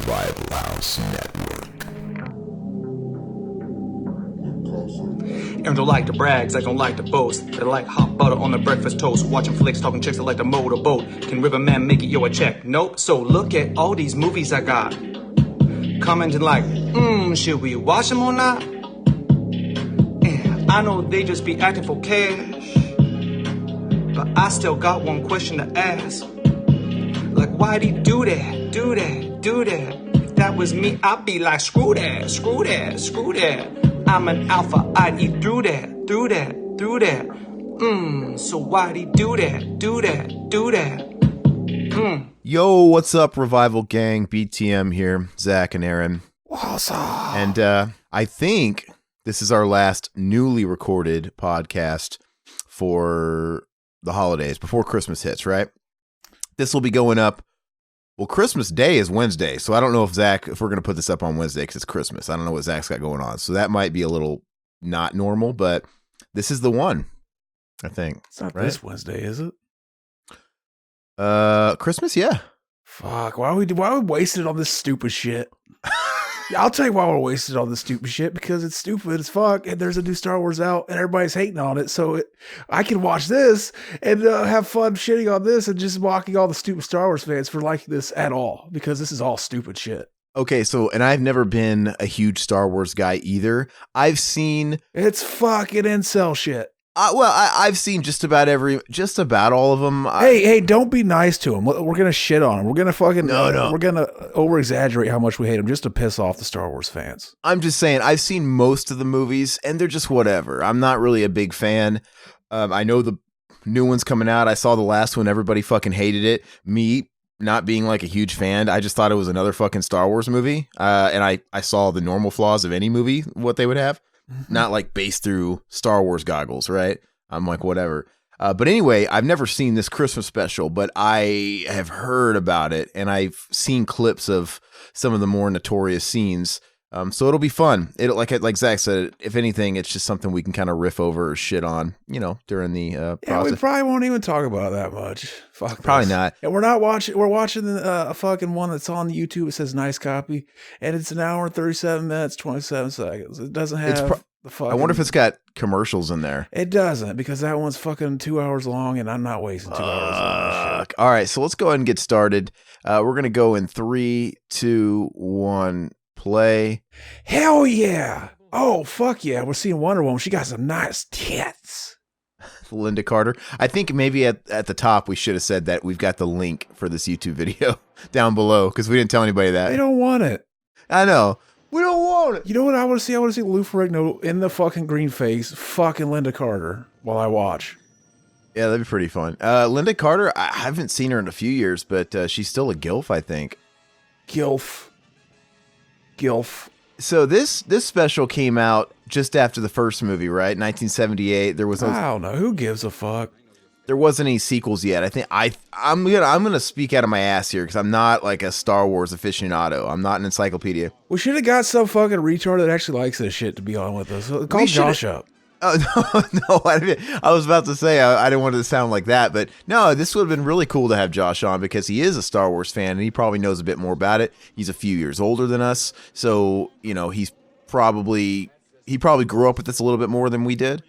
Revival House Network. And don't like the brags, I don't like the boast. They like hot butter on the breakfast toast. Watching flicks, talking chicks, I like to motorboat. Can Riverman make it, yo, a check? Nope. So look at all these movies I got. Commenting like, should we watch them or not? And I know they just be acting for cash, but I still got one question to ask. Like, why'd he do that, do that, do that? If that was me, I'd be like, screw that, screw that, screw that. I'm an alpha, I'd eat through that, through that, through that. So why'd he do that, do that, do that? Yo, what's up, Revival Gang? BTM here, Zach and Aaron. Awesome. And I think this is our last newly recorded podcast for the holidays, before Christmas hits, right? This will be going up. Well, Christmas Day is Wednesday, so I don't know if we're going to put this up on Wednesday because it's Christmas. I don't know what Zach's got going on, so that might be a little not normal, but this is the one, I think. It's not right? this Wednesday, is it? Christmas, yeah. Fuck, why are we wasting on this stupid shit? Yeah, I'll tell you why we're wasting on this stupid shit, because it's stupid as fuck, and there's a new Star Wars out, and everybody's hating on it, so I can watch this and have fun shitting on this and just mocking all the stupid Star Wars fans for liking this at all, because this is all stupid shit. Okay, so, and I've never been a huge Star Wars guy either. I've seen... It's fucking incel shit. I've seen just about all of them. Hey, don't be nice to them. We're going to shit on them. We're going to fucking... No. We're going to over-exaggerate how much we hate them just to piss off the Star Wars fans. I'm just saying, I've seen most of the movies, and they're just whatever. I'm not really a big fan. I know the new one's coming out. I saw the last one. Everybody fucking hated it. Me, not being like a huge fan, I just thought it was another fucking Star Wars movie. And I saw the normal flaws of any movie, what they would have. Not like based through Star Wars goggles, right? I'm like, whatever. But anyway, I've never seen this Christmas special, but I have heard about it, and I've seen clips of some of the more notorious scenes. So it'll be fun. Like Zach said, if anything, it's just something we can kind of riff over or shit on, during the process. We probably won't even talk about that much. Fuck Probably this. not. And we're watching a fucking one that's on YouTube. It says nice copy, and it's an hour and 37 minutes, 27 seconds. It doesn't have the fucking... I wonder if it's got commercials in there. It doesn't, because that one's fucking 2 hours long, and I'm not wasting 2 hours on this shit. All right, so let's go ahead and get started. We're going to go in 3, 2, 1, play. Hell yeah. Oh, fuck yeah. We're seeing Wonder Woman. She got some nice tits. Linda Carter. I think maybe at the top we should have said that we've got the link for this YouTube video down below, because we didn't tell anybody that. They don't want it. I know. We don't want it. You know what I want to see? I want to see Lou Ferrigno in the fucking green face fucking Linda Carter while I watch. Yeah, that'd be pretty fun. Linda Carter, I haven't seen her in a few years, but she's still a GILF, I think. GILF. So this special came out just after the first movie, right? 1978. There was I don't know. Who gives a fuck? There wasn't any sequels yet. I think I'm gonna speak out of my ass here, because I'm not like a Star Wars aficionado. I'm not an encyclopedia. We should have got some fucking retard that actually likes this shit to be on with us. Call Josh up. Oh, no, I was about to say I didn't want it to sound like that, but no, this would have been really cool to have Josh on, because he is a Star Wars fan and he probably knows a bit more about it. He's a few years older than us, so he probably grew up with this a little bit more than we did.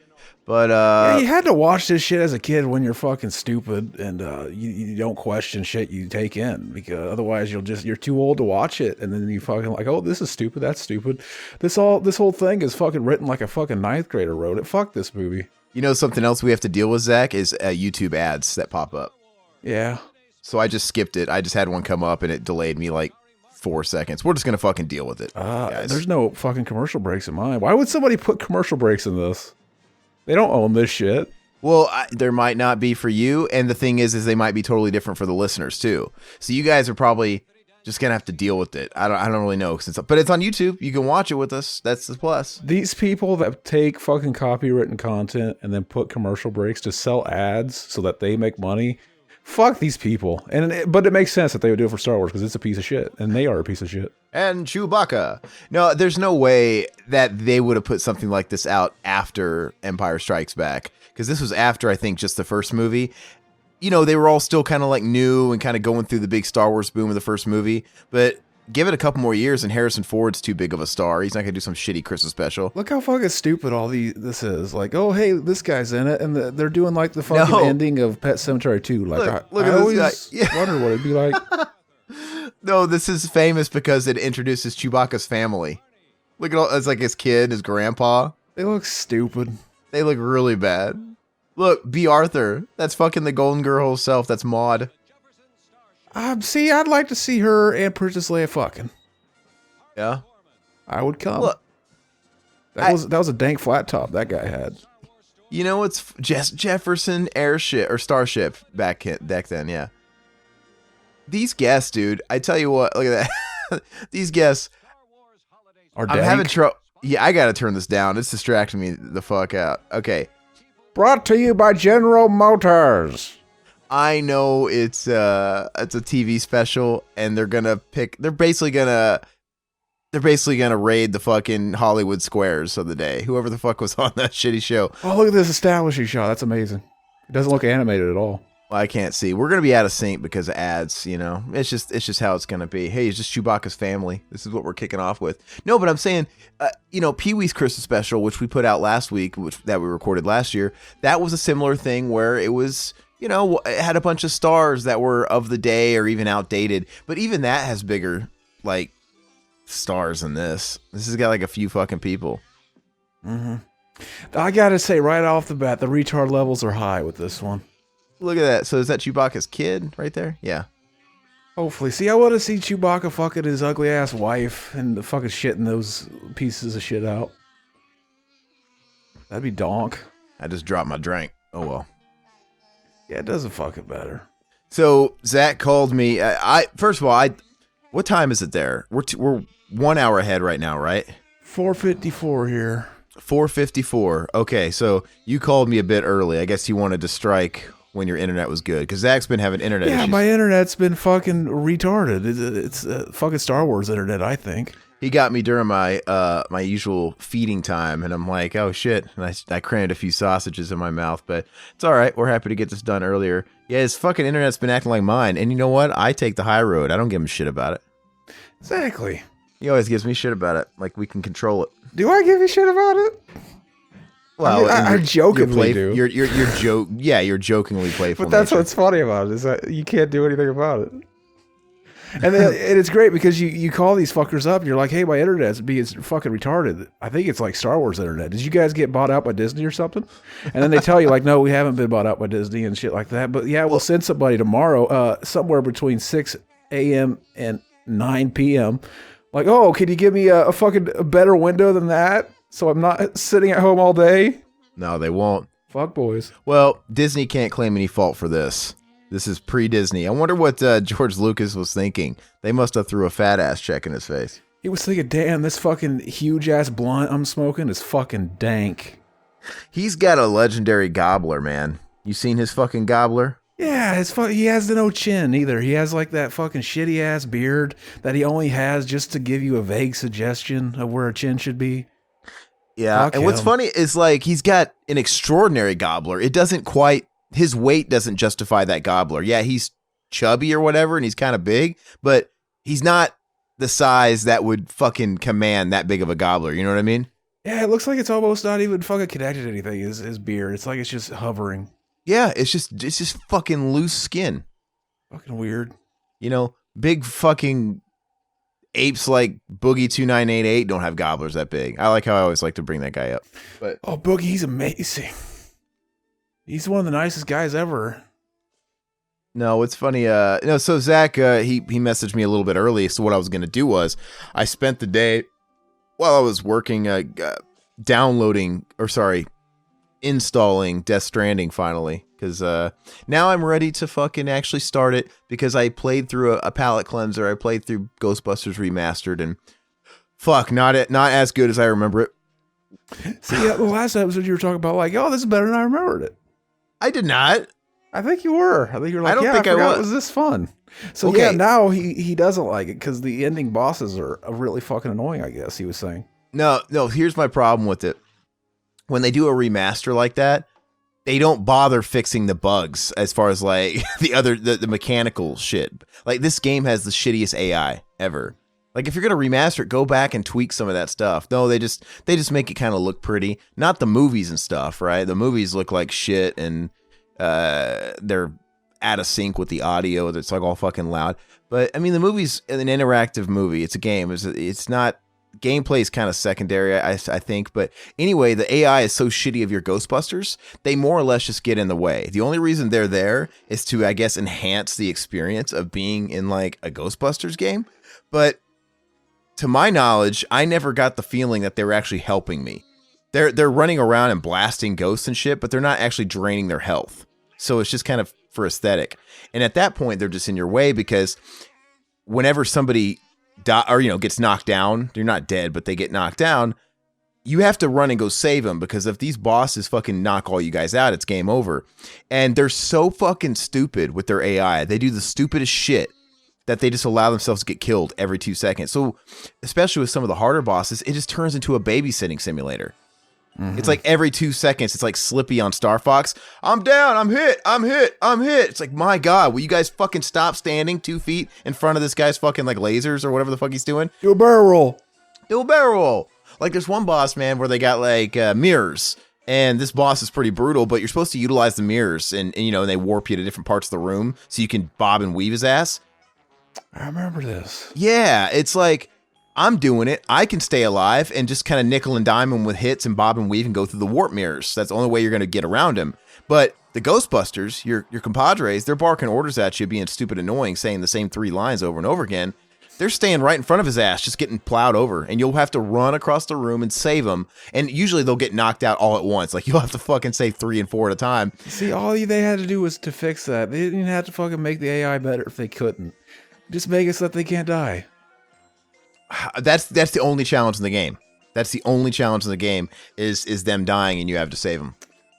But yeah, you had to watch this shit as a kid when you're fucking stupid and you don't question shit you take in, because otherwise you're too old to watch it, and then you fucking like, oh, this is stupid, that's stupid. This whole thing is fucking written like a fucking ninth grader wrote it. Fuck this movie. Something else we have to deal with, Zach, is YouTube ads that pop up. Yeah. So I just skipped it. I just had one come up and it delayed me like 4 seconds. We're just gonna fucking deal with it. There's no fucking commercial breaks in mine. Why would somebody put commercial breaks in this? They don't own this shit. Well, there might not be for you, and the thing is they might be totally different for the listeners too. So you guys are probably just gonna have to deal with it. I don't really know, but it's on YouTube. You can watch it with us. That's the plus. These people that take fucking copywritten content and then put commercial breaks to sell ads so that they make money. Fuck these people. But it makes sense that they would do it for Star Wars, because it's a piece of shit, and they are a piece of shit. And Chewbacca. No, there's no way that they would have put something like this out after Empire Strikes Back, because this was after, I think, just the first movie. They were all still kind of like new and kind of going through the big Star Wars boom of the first movie. But give it a couple more years and Harrison Ford's too big of a star. He's not gonna do some shitty Christmas special. Look how fucking stupid this is. Like, oh, hey, this guy's in it, and they're doing like the fucking ending of Pet Sematary 2. Like, look I at always this guy. Yeah. wonder what it'd be like. No, this is famous because it introduces Chewbacca's family. Look at all, it's like his kid, his grandpa. They look stupid. They look really bad. Look, B. Arthur. That's fucking the Golden Girl herself. That's Maud. See, I'd like to see her and Princess Leia fucking. Yeah, I would come. Look, that was a dank flat top that guy had. You know what's Jefferson airship or starship back then? Yeah. These guests, dude. I tell you what. Look at that. These guests. Are dank. I'm having trouble. Yeah, I gotta turn this down. It's distracting me the fuck out. Okay. Brought to you by General Motors. I know it's a TV special, and they're basically gonna raid the fucking Hollywood squares of the day. Whoever the fuck was on that shitty show. Oh, look at this establishing shot. That's amazing. It doesn't look animated at all. Well, I can't see. We're gonna be out of sync because of ads. You know, it's just how it's gonna be. Hey, it's just Chewbacca's family. This is what we're kicking off with. No, but I'm saying, Pee-wee's Christmas special, which we put out last week, that we recorded last year, that was a similar thing where it was. It had a bunch of stars that were of the day or even outdated. But even that has bigger, like, stars than this. This has got, like, a few fucking people. Mm-hmm. I gotta say, right off the bat, the retard levels are high with this one. Look at that. So is that Chewbacca's kid right there? Yeah. Hopefully. See, I want to see Chewbacca fucking his ugly-ass wife and the fucking shitting those pieces of shit out. That'd be donk. I just dropped my drink. Oh, well. Yeah, it doesn't fucking matter. So Zach called me. First of all, what time is it there? We're 1 hour ahead right now, right? 4:54 here. 4:54. Okay, so you called me a bit early. I guess you wanted to strike when your internet was good, because Zach's been having internet issues. Yeah, my internet's been fucking retarded. It's fucking Star Wars internet, I think. He got me during my my usual feeding time, and I'm like, oh shit, and I crammed a few sausages in my mouth, but it's all right. We're happy to get this done earlier. Yeah, his fucking internet's been acting like mine, and you know what? I take the high road. I don't give him shit about it. Exactly. He always gives me shit about it, like we can control it. Do I give you shit about it? Well, I jokingly do. You're jokingly playful. But that's what's funny about it, is that you can't do anything about it. And it's great because you call these fuckers up and you're like, hey, my internet's being fucking retarded. I think it's like Star Wars internet. Did you guys get bought out by Disney or something? And then they tell you like, no, we haven't been bought out by Disney and shit like that. But yeah, we'll send somebody tomorrow, somewhere between 6 a.m. and 9 p.m. Like, oh, can you give me a better window than that so I'm not sitting at home all day? No, they won't. Fuck boys. Well, Disney can't claim any fault for this. This is pre-Disney. I wonder what George Lucas was thinking. They must have threw a fat-ass check in his face. He was thinking, damn, this fucking huge-ass blunt I'm smoking is fucking dank. He's got a legendary gobbler, man. You seen his fucking gobbler? Yeah, he has no chin either. He has like that fucking shitty-ass beard that he only has just to give you a vague suggestion of where a chin should be. Yeah, Fuck and what's him. funny is like he's got an extraordinary gobbler. It doesn't quite... His weight doesn't justify that gobbler. Yeah, he's chubby or whatever, and he's kind of big, but he's not the size that would fucking command that big of a gobbler. You know what I mean? Yeah, it looks like it's almost not even fucking connected to anything, his beard. It's like it's just hovering. Yeah, it's just fucking loose skin. Fucking weird. You know, big fucking apes like Boogie 2988 don't have gobblers that big. I like how I always like to bring that guy up. But oh, Boogie, he's amazing. He's one of the nicest guys ever. No, it's funny. So Zach, he messaged me a little bit early. So what I was going to do was I spent the day while I was working, installing Death Stranding finally. Because now I'm ready to fucking actually start it, because I played through a palate cleanser. I played through Ghostbusters Remastered, and fuck, not as good as I remember it. See, the last episode you were talking about like, oh, this is better than I remembered it. I did not. I think you were. I think you were like, I don't think I forgot was. It was this fun? So Okay. yeah, now he doesn't like it because the ending bosses are really fucking annoying, I guess he was saying. No, here's my problem with it. When they do a remaster like that, they don't bother fixing the bugs as far as like the mechanical shit. Like this game has the shittiest AI ever. Like if you're gonna remaster it, go back and tweak some of that stuff. No, they just make it kind of look pretty. Not the movies and stuff, right? The movies look like shit, and they're out of sync with the audio. It's like all fucking loud. But I mean, the movie's an interactive movie. It's a game. It's not. Gameplay is kind of secondary, I think. But anyway, the AI is so shitty of your Ghostbusters, they more or less just get in the way. The only reason they're there is to, I guess, enhance the experience of being in like a Ghostbusters game. But to my knowledge, I never got the feeling that they were actually helping me. They're running around and blasting ghosts and shit, but they're not actually draining their health. So it's just kind of for aesthetic. And at that point, they're just in your way because whenever somebody gets knocked down, you're not dead, but they get knocked down, you have to run and go save them, because if these bosses fucking knock all you guys out, it's game over. And they're so fucking stupid with their AI. They do the stupidest shit that they just allow themselves to get killed every 2 seconds. So especially with some of the harder bosses, it just turns into a babysitting simulator. Mm-hmm. It's like every 2 seconds, it's like Slippy on Star Fox. I'm down, I'm hit. It's like, my God, will you guys fucking stop standing 2 feet in front of this guy's fucking like lasers or whatever the fuck he's doing? Do a barrel roll. Like there's one boss, man, where they got like mirrors. And this boss is pretty brutal, but you're supposed to utilize the mirrors and they warp you to different parts of the room so you can bob and weave his ass. I remember this. Yeah, it's like, I'm doing it. I can stay alive and just kind of nickel and dime him with hits and bob and weave and go through the warp mirrors. That's the only way you're going to get around him. But the Ghostbusters, your compadres, they're barking orders at you, being stupid annoying, saying the same 3 lines over and over again. They're staying right in front of his ass, just getting plowed over. And you'll have to run across the room and save them. And usually they'll get knocked out all at once. Like you'll have to fucking save 3 and 4 at a time. See, all they had to do was to fix that. They didn't have to fucking make the AI better if they couldn't. Just make it so that they can't die. That's the only challenge in the game. That's the only challenge in the game is them dying and you have to save them.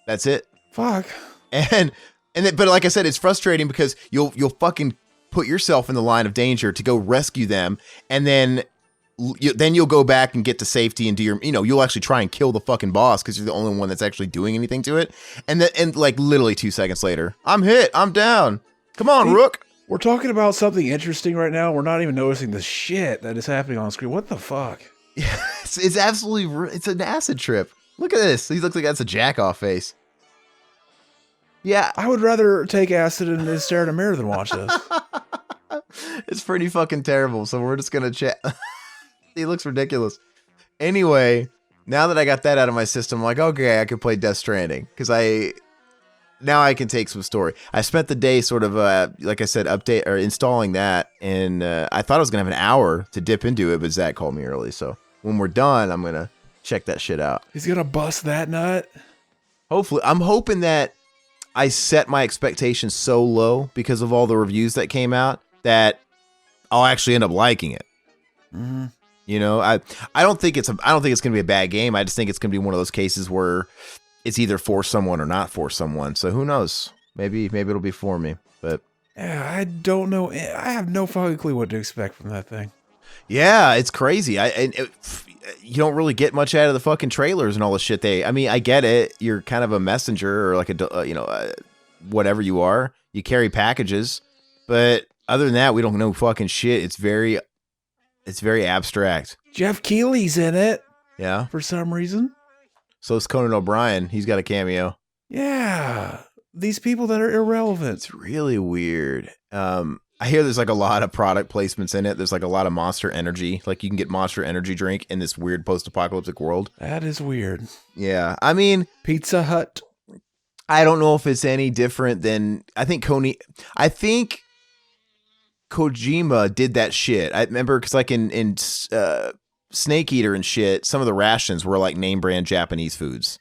That's it. Fuck. But like I said, it's frustrating because you'll fucking put yourself in the line of danger to go rescue them, and then you'll go back and get to safety and do your, you'll actually try and kill the fucking boss because you're the only one that's actually doing anything to it. And like literally 2 seconds later, I'm hit. I'm down. Come on, Rook. We're talking about something interesting right now. We're not even noticing the shit that is happening on screen. What the fuck? Yeah, it's absolutely, it's an acid trip. Look at this. He looks like that's a jack-off face. Yeah. I would rather take acid and stare at a mirror than watch this. It's pretty fucking terrible. So we're just going to chat. He looks ridiculous. Anyway, now that I got that out of my system, I'm like, okay, I can play Death Stranding because now I can take some story. I spent the day sort of, like I said, installing that, and I thought I was going to have an hour to dip into it, but Zach called me early, so when we're done, I'm going to check that shit out. He's going to bust that nut? Hopefully. I'm hoping that I set my expectations so low because of all the reviews that came out that I'll actually end up liking it. Mm-hmm. I don't think it's going to be a bad game. I just think it's going to be one of those cases where it's either for someone or not for someone. So who knows? Maybe it'll be for me. But yeah, I don't know. I have no fucking clue what to expect from that thing. Yeah, it's crazy. You don't really get much out of the fucking trailers and all the shit. I get it. You're kind of a messenger or like whatever you are. You carry packages, but other than that, we don't know fucking shit. It's very abstract. Jeff Keighley's in it. Yeah, for some reason. So is Conan O'Brien. He's got a cameo. Yeah. These people that are irrelevant. It's really weird. I hear there's like a lot of product placements in it. There's like a lot of Monster Energy. Like you can get Monster Energy drink in this weird post-apocalyptic world. That is weird. Yeah. I mean, Pizza Hut. I don't know if it's any different than I think Kojima did that shit. I remember because like in Snake Eater and shit, some of the rations were like name brand Japanese foods.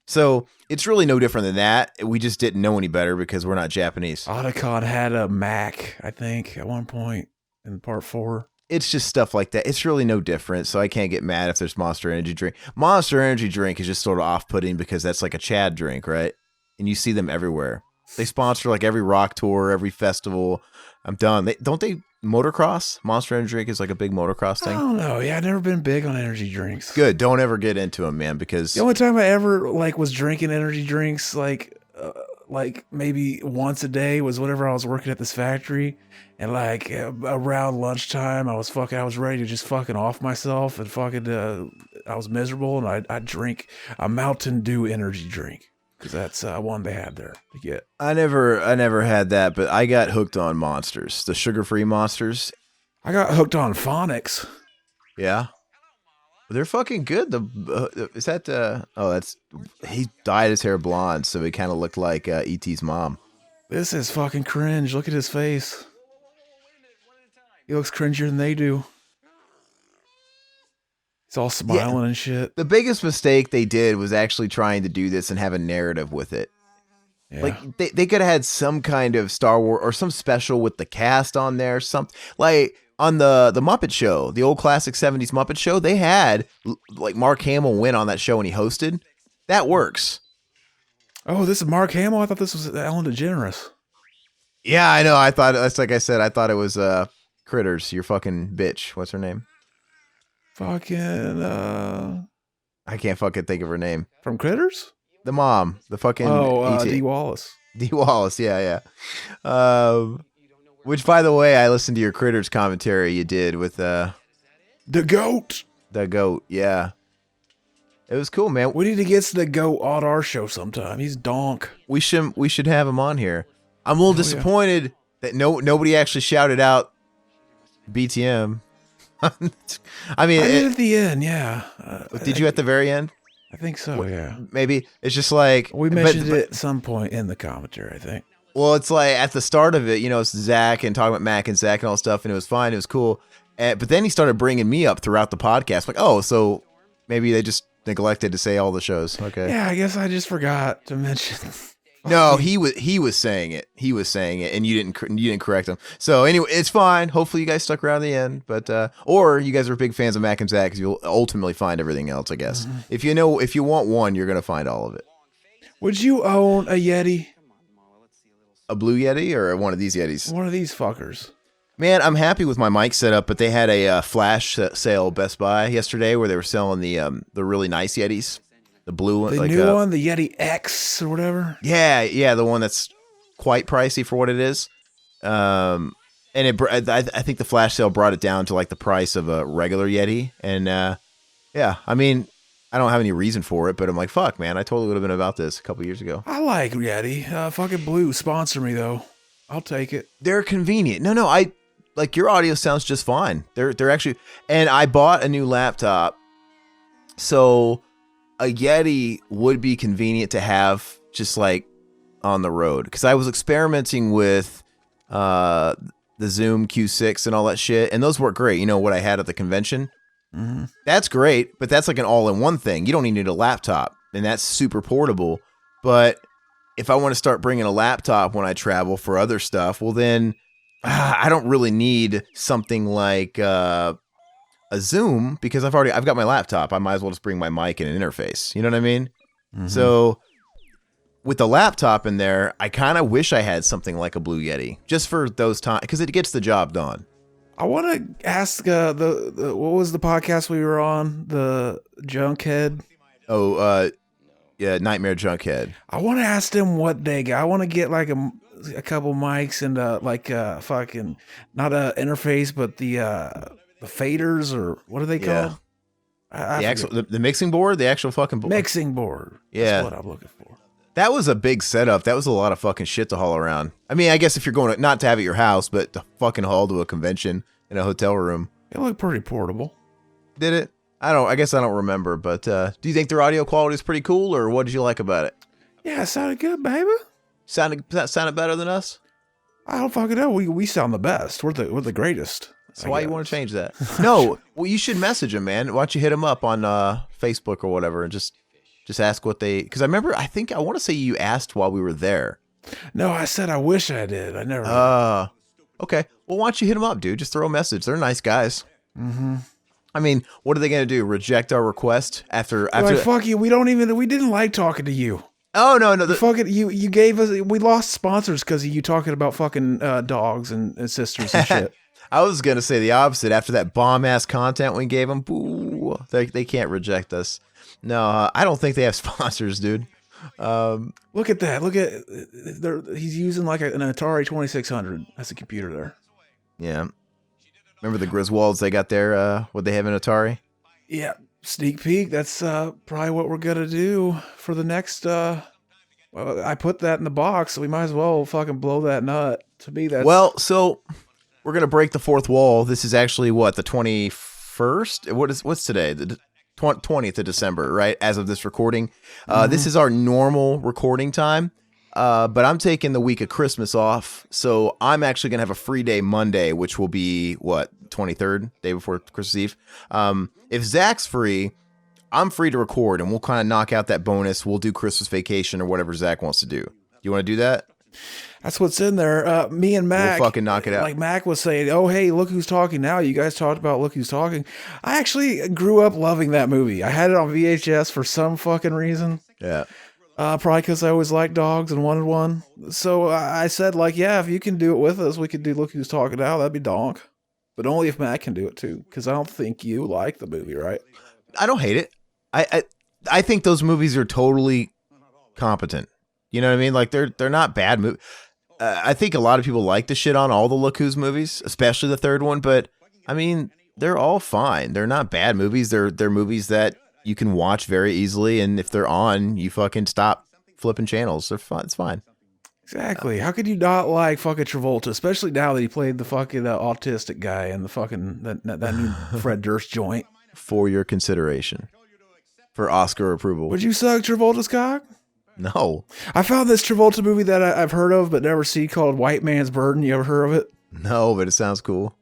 So it's really no different than that. We just didn't know any better because we're not Japanese. Otacon had a Mac, I think, at one point in part 4. It's just stuff like that. It's really no different. So I can't get mad if there's Monster Energy drink. Monster Energy drink is just sort of off-putting because that's like a Chad drink, right? And you see them everywhere. They sponsor like every rock tour, every festival. I'm done. Don't they motocross? Monster Energy drink is like a big motocross thing. I don't know. Yeah, I've never been big on energy drinks. Good. Don't ever get into them, man, because the only time I ever like was drinking energy drinks, like like maybe once a day was whenever I was working at this factory, and like around lunchtime, I was ready to just fucking off myself and fucking, I was miserable, and I'd drink a Mountain Dew energy drink because that's one they had there to get. I never had that, but I got hooked on Monsters, the sugar-free Monsters. I got hooked on Phonics. Yeah. They're fucking good. Is that that's he dyed his hair blonde, so he kind of looked like E.T.'s mom. This is fucking cringe. Look at his face. He looks cringier than they do. He's all smiling and shit. The biggest mistake they did was actually trying to do this and have a narrative with it. Yeah. Like they could have had some kind of Star Wars or some special with the cast on there. Something like on the Muppet Show, the old classic 70s Muppet Show, they had like Mark Hamill win on that show and he hosted. That works. Oh, this is Mark Hamill? I thought this was Ellen DeGeneres. Yeah, I know. I thought that's like I said. I thought it was Critters. Your fucking bitch. What's her name? Fucking. I can't fucking think of her name. From Critters? The mom. The fucking. Dee Wallace. Dee Wallace. Yeah. Which, by the way, I listened to your Critters commentary you did with the goat. The goat. Yeah. It was cool, man. We need to get the goat on our show sometime. He's donk. We should have him on here. I'm a little disappointed that nobody actually shouted out BTM. I mean, I did at the end, yeah. Did you at the very end? I think so, yeah. Maybe it's just like we mentioned it at some point in the commentary, I think. Well, it's like at the start of it, it's Zach and talking about Mac and Zach and all that stuff, and it was fine, it was cool. But then he started bringing me up throughout the podcast, like, oh, so maybe they just neglected to say all the shows. Okay. Yeah, I guess I just forgot to mention. No, he was saying it. He was saying it, and you didn't correct him. So anyway, it's fine. Hopefully, you guys stuck around the end, but or you guys are big fans of Mac and Zach because you'll ultimately find everything else. I guess if you want one, you're gonna find all of it. Would you own a Yeti? A blue Yeti or one of these Yetis? One of these fuckers. Man, I'm happy with my mic setup, but they had a flash sale Best Buy yesterday where they were selling the really nice Yetis. The blue one, the new one, the Yeti X or whatever. Yeah, the one that's quite pricey for what it is. And I think the flash sale brought it down to like the price of a regular Yeti. And I mean, I don't have any reason for it, but I'm like, fuck, man, I totally would have been about this a couple years ago. I like Yeti. Fucking blue, sponsor me though. I'll take it. They're convenient. No, I like your audio sounds just fine. They're actually, and I bought a new laptop, so a Yeti would be convenient to have just like on the road. Because I was experimenting with the Zoom Q6 and all that shit, and those work great. You know what I had at the convention? Mm-hmm. That's great, but that's like an all-in-one thing. You don't even need a laptop, and that's super portable. But if I want to start bringing a laptop when I travel for other stuff, well then I don't really need something like a Zoom because I've got my laptop. I might as well just bring my mic and an interface. You know what I mean? Mm-hmm. So with the laptop in there, I kind of wish I had something like a Blue Yeti just for those times because it gets the job done. I want to ask the what was the podcast we were on? The Junkhead. Oh, yeah, Nightmare Junkhead. I want to ask them what they got. I want to get like a couple mics and like fucking not a interface, but the faders or what are they called? The mixing board, the actual fucking board. Mixing board. Yeah, that's what I'm looking for. That was a big setup. That was a lot of fucking shit to haul around. I mean, I guess if you're going not to have at your house, but to fucking haul to a convention in a hotel room. It looked pretty portable. Did it? I guess I don't remember, but do you think their audio quality is pretty cool, or what did you like about it? Yeah, it sounded good, baby. Sounded better than us? I don't fucking know. We sound the best. We're the greatest. So why you want to change that? No, well, you should message them, man. Why don't you hit them up on Facebook or whatever and just ask what they... Because I want to say you asked while we were there. No, I said I wish I did. I never... Okay. Well, why don't you hit them up, dude? Just throw a message. They're nice guys. Mm-hmm. I mean, what are they going to do? Reject our request after... Like, fuck you. We didn't like talking to you. Oh, no. You gave us... We lost sponsors because of you talking about fucking dogs and sisters and shit. I was going to say the opposite. After that bomb-ass content we gave them, boo, they can't reject us. No, I don't think they have sponsors, dude. Look at that. Look at he's using like an Atari 2600 as a computer there. Yeah. Remember the Griswolds they got there? What they have in Atari? Yeah. Sneak peek. That's probably what we're going to do for the next... well, I put that in the box, so we might as well fucking blow that nut. To me, that's... Well, so we're going to break the fourth wall. This is actually, what, the 21st? What's today? The 20th of December, right? As of this recording. This is our normal recording time. But I'm taking the week of Christmas off, so I'm actually going to have a free day Monday, which will be, what, 23rd, day before Christmas Eve. If Zach's free, I'm free to record, and we'll kind of knock out that bonus. We'll do Christmas Vacation or whatever Zach wants to do. You want to do that? That's what's in there. Me and Mac. We'll fucking knock it out. Like Mac was saying, oh, hey, look who's talking now. You guys talked about Look Who's Talking. I actually grew up loving that movie. I had it on VHS for some fucking reason. Yeah. Probably because I always liked dogs and wanted one. So I said, like, yeah, if you can do it with us, we could do Look Who's Talking Now. That'd be donk. But only if Matt can do it too, because I don't think you like the movie, right? I don't hate it. I think those movies are totally competent. You know what I mean? Like they're not bad movies. I think a lot of people like to shit on all the Look Who's movies, especially the third one. But I mean, they're all fine. They're not bad movies. They're movies that you can watch very easily, and if they're on, you fucking stop flipping channels. They're fun. It's fine. Exactly. How could you not like fucking Travolta, especially now that he played the fucking autistic guy in the fucking that new Fred Durst joint? For your consideration, for Oscar approval. Would you suck Travolta's cock? No. I found this Travolta movie that I've heard of but never seen called White Man's Burden. You ever heard of it? No, but it sounds cool.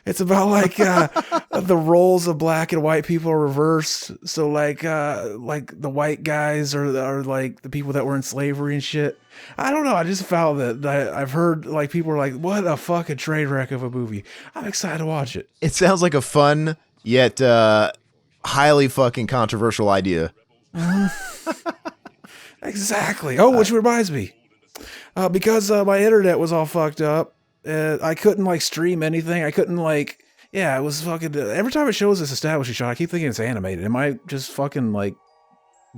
It's about like the roles of black and white people are reversed. So like the white guys are like the people that were in slavery and shit. I don't know. I just found that I've heard like people are like, what a fucking train wreck of a movie. I'm excited to watch it. It sounds like a fun yet highly fucking controversial idea. Exactly. Oh, which reminds me, because my internet was all fucked up. I couldn't like stream anything. I couldn't like, yeah, it was fucking, every time it shows this establishing shot, I keep thinking it's animated. Am I just fucking like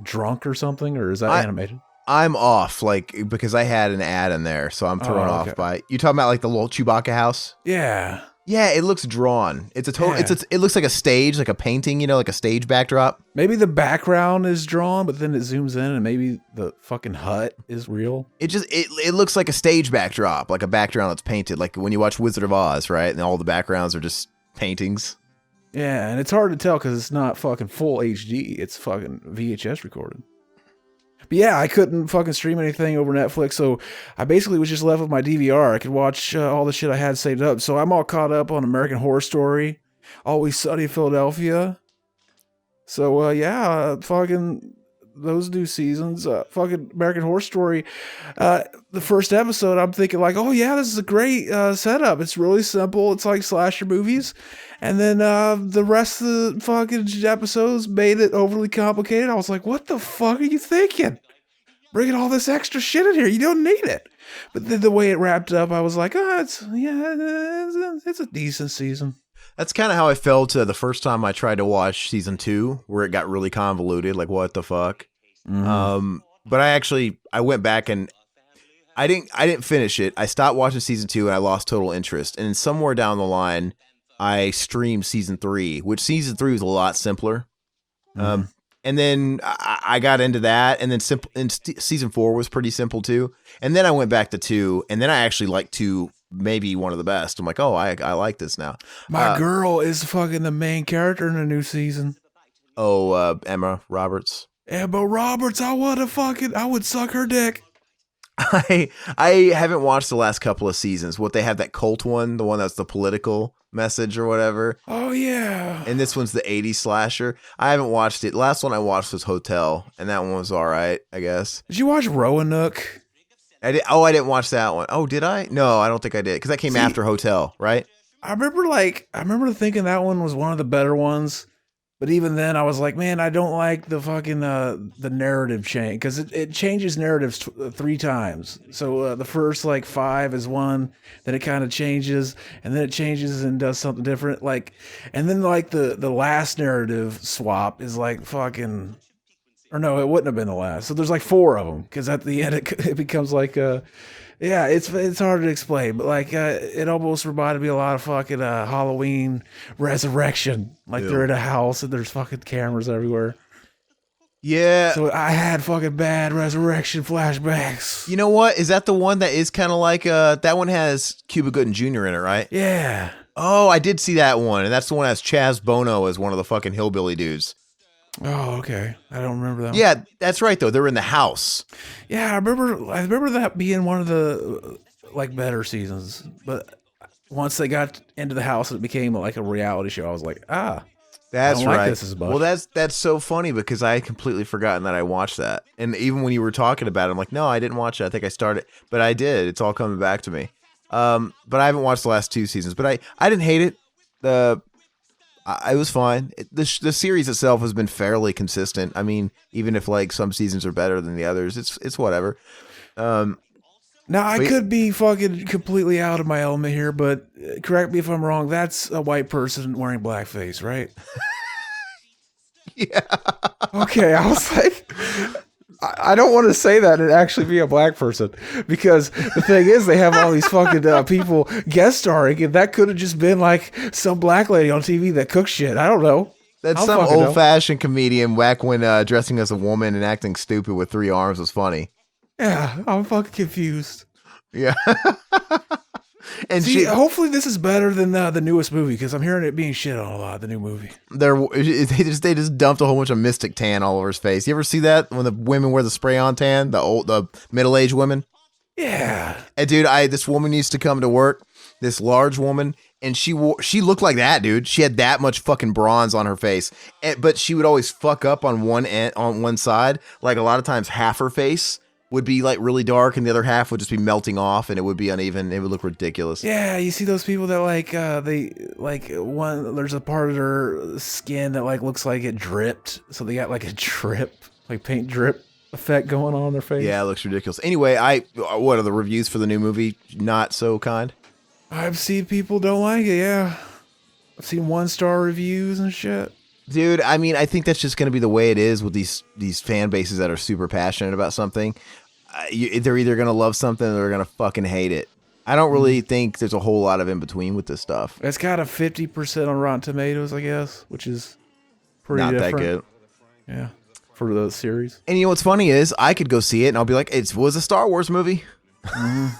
drunk or something, or is that animated? I'm off, like, because I had an ad in there, so I'm thrown off by, you talking about like the little Chewbacca house? Yeah. Yeah, it looks drawn. It's a total, it looks like a stage, like a painting, you know, like a stage backdrop. Maybe the background is drawn, but then it zooms in and maybe the fucking hut is real. It looks like a stage backdrop, like a background that's painted, like when you watch Wizard of Oz, right? And all the backgrounds are just paintings. Yeah, and it's hard to tell because it's not fucking full HD. It's fucking VHS recorded. But yeah, I couldn't fucking stream anything over Netflix, so I basically was just left with my DVR. I could watch all the shit I had saved up. So I'm all caught up on American Horror Story, Always Sunny in Philadelphia. So yeah, fucking those new seasons, fucking American Horror Story. The first episode, I'm thinking like, oh yeah, this is a great setup. It's really simple. It's like slasher movies. And then the rest of the fucking episodes made it overly complicated. I was like, what the fuck are you thinking? Bringing all this extra shit in here. You don't need it. But then the way it wrapped up, I was like, oh, it's a decent season. That's kind of how I felt the first time I tried to watch season 2, where it got really convoluted. Like, what the fuck? Mm-hmm. But I went back and I didn't finish it. I stopped watching season 2 and I lost total interest. And somewhere down the line, I streamed season 3, which season 3 was a lot simpler. Mm-hmm. And then I got into that, and then season 4 was pretty simple too. And then I went back to 2, and then I actually liked 2, maybe one of the best. I'm like, oh, I like this now. My girl is fucking the main character in the new season. Oh, Emma Roberts. Emma Roberts, I would suck her dick. I haven't watched the last couple of seasons. What, they have that cult one, the one that's the political message or whatever. Oh yeah. And this one's the 80s slasher. I haven't watched it. Last one I watched was Hotel, and that one was all right, I guess. Did you watch Roanoke? I didn't watch that one. Oh, did I? No, I don't think I did, because that came after Hotel, right? I remember thinking that one was one of the better ones. But even then, I was like, man, I don't like the fucking the narrative change, because it changes narratives 3 times. So the first like 5 is one, then it kind of changes, and then it changes and does something different. Like, and then like the last narrative swap is like fucking Or no, it wouldn't have been the last. So there's like 4 of them because at the end it becomes like yeah, it's hard to explain, but like it almost reminded me a lot of fucking Halloween Resurrection. Like they're in a house and there's fucking cameras everywhere. Yeah. So I had fucking bad Resurrection flashbacks. You know what? Is that the one that is kind of like that one has Cuba Gooding Jr. in it, right? Yeah. Oh, I did see that one, and that's the one that has Chaz Bono as one of the fucking hillbilly dudes. Oh, okay. I don't remember that one. Yeah, that's right though. They're in the house. Yeah, I remember that being one of the like better seasons. But once they got into the house, it became like a reality show. I was like, that's I don't right. like this as much. Well, that's so funny because I had completely forgotten that I watched that. And even when you were talking about it, I'm like, no, I didn't watch it. I think I started, but I did. It's all coming back to me. But I haven't watched the last 2 seasons. But I didn't hate it. I was fine. The series itself has been fairly consistent. I mean, even if like some seasons are better than the others, it's whatever. Now I could be fucking completely out of my element here, but correct me if I'm wrong. That's a white person wearing blackface, right? Yeah. Okay, I was like, I don't want to say that and actually be a black person because the thing is they have all these fucking people guest starring and that could have just been like some black lady on TV that cooks shit. I don't know. That's some old-fashioned comedian back when dressing as a woman and acting stupid with 3 arms was funny. Yeah, I'm fucking confused. Yeah. And see, hopefully this is better than the newest movie because I'm hearing it being shit on a lot. The new movie. They just dumped a whole bunch of Mystic tan all over his face. You ever see that when the women wear the spray on tan? The middle-aged women. Yeah. And dude, this woman used to come to work. This large woman, and she looked like that, dude. She had that much fucking bronze on her face, but she would always fuck up on one side. Like a lot of times, half her face would be like really dark and the other half would just be melting off and it would be uneven. It would look ridiculous. Yeah, you see those people that like there's a part of their skin that like looks like it dripped. So they got like a drip, like paint drip effect going on their face. Yeah, it looks ridiculous. Anyway, what are the reviews for the new movie? Not so kind. I've seen people don't like it, yeah. I've seen 1-star reviews and shit. Dude, I mean, I think that's just going to be the way it is with these fan bases that are super passionate about something. They're either going to love something or they're going to fucking hate it. I don't really think there's a whole lot of in between with this stuff. It's got a 50% on Rotten Tomatoes, I guess, which is pretty not different. that good. Yeah, for the series. And you know what's funny is I could go see it and I'll be like, it was a Star Wars movie.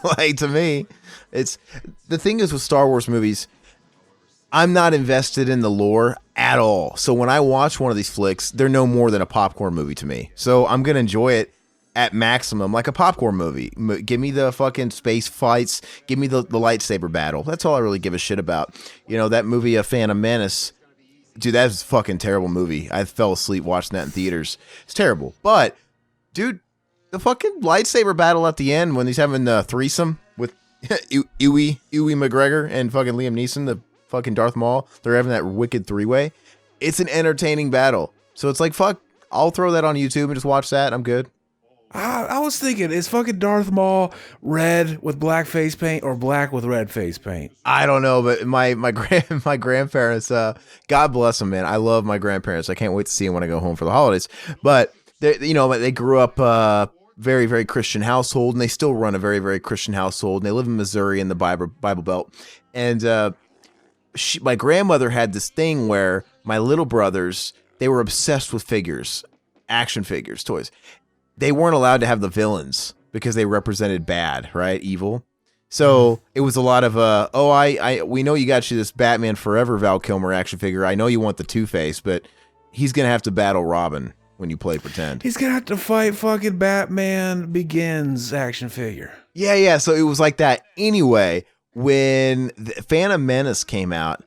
Like to me, it's the thing is with Star Wars movies, I'm not invested in the lore at all. So when I watch one of these flicks, they're no more than a popcorn movie to me. So I'm going to enjoy it at maximum, like a popcorn movie. Give me the fucking space fights. Give me the lightsaber battle. That's all I really give a shit about. You know, that movie, A Phantom Menace, dude, that was a fucking terrible movie. I fell asleep watching that in theaters. It's terrible. But, dude, the fucking lightsaber battle at the end when he's having the threesome with Ewan McGregor and fucking Liam Neeson, the fucking Darth Maul, they're having that wicked 3-way. It's an entertaining battle. So it's like, fuck, I'll throw that on YouTube and just watch that. I'm good. I was thinking, is fucking Darth Maul red with black face paint or black with red face paint? I don't know, but my grandparents, God bless them, man. I love my grandparents. I can't wait to see them when I go home for the holidays. But they grew up very, very Christian household, and they still run a very, very Christian household. And they live in Missouri in the Bible Belt, and my grandmother had this thing where my little brothers, they were obsessed with figures, action figures, toys. They weren't allowed to have the villains because they represented bad, right? Evil. So it was a lot of, we know you got you this Batman Forever Val Kilmer action figure. I know you want the Two-Face, but he's going to have to battle Robin when you play pretend. He's going to have to fight fucking Batman Begins action figure. Yeah. So it was like that. Anyway, when the Phantom Menace came out,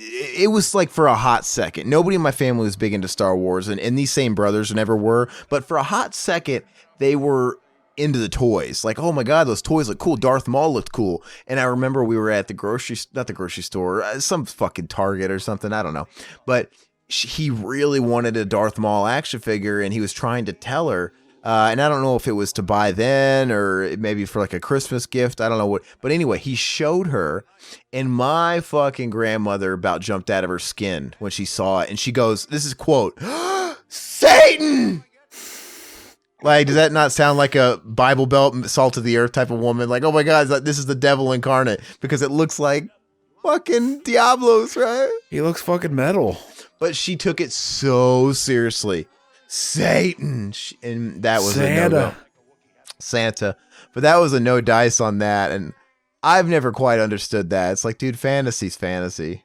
it was like for a hot second. Nobody in my family was big into Star Wars, and these same brothers never were. But for a hot second, they were into the toys. Like, oh my God, those toys look cool. Darth Maul looked cool. And I remember we were at not the grocery store, some fucking Target or something. I don't know. But he really wanted a Darth Maul action figure, and he was trying to tell her. And I don't know if it was to buy then or maybe for like a Christmas gift. I don't know what. But anyway, he showed her, and my fucking grandmother about jumped out of her skin when she saw it. And she goes, this is quote, Satan. Like, does that not sound like a Bible Belt, salt of the earth type of woman? Like, oh my God, this is the devil incarnate because it looks like fucking Diablos, right? He looks fucking metal. But she took it so seriously. Satan. And that was a no-go. Santa. But that was a no dice on that. And I've never quite understood that. It's like, dude, fantasy's fantasy.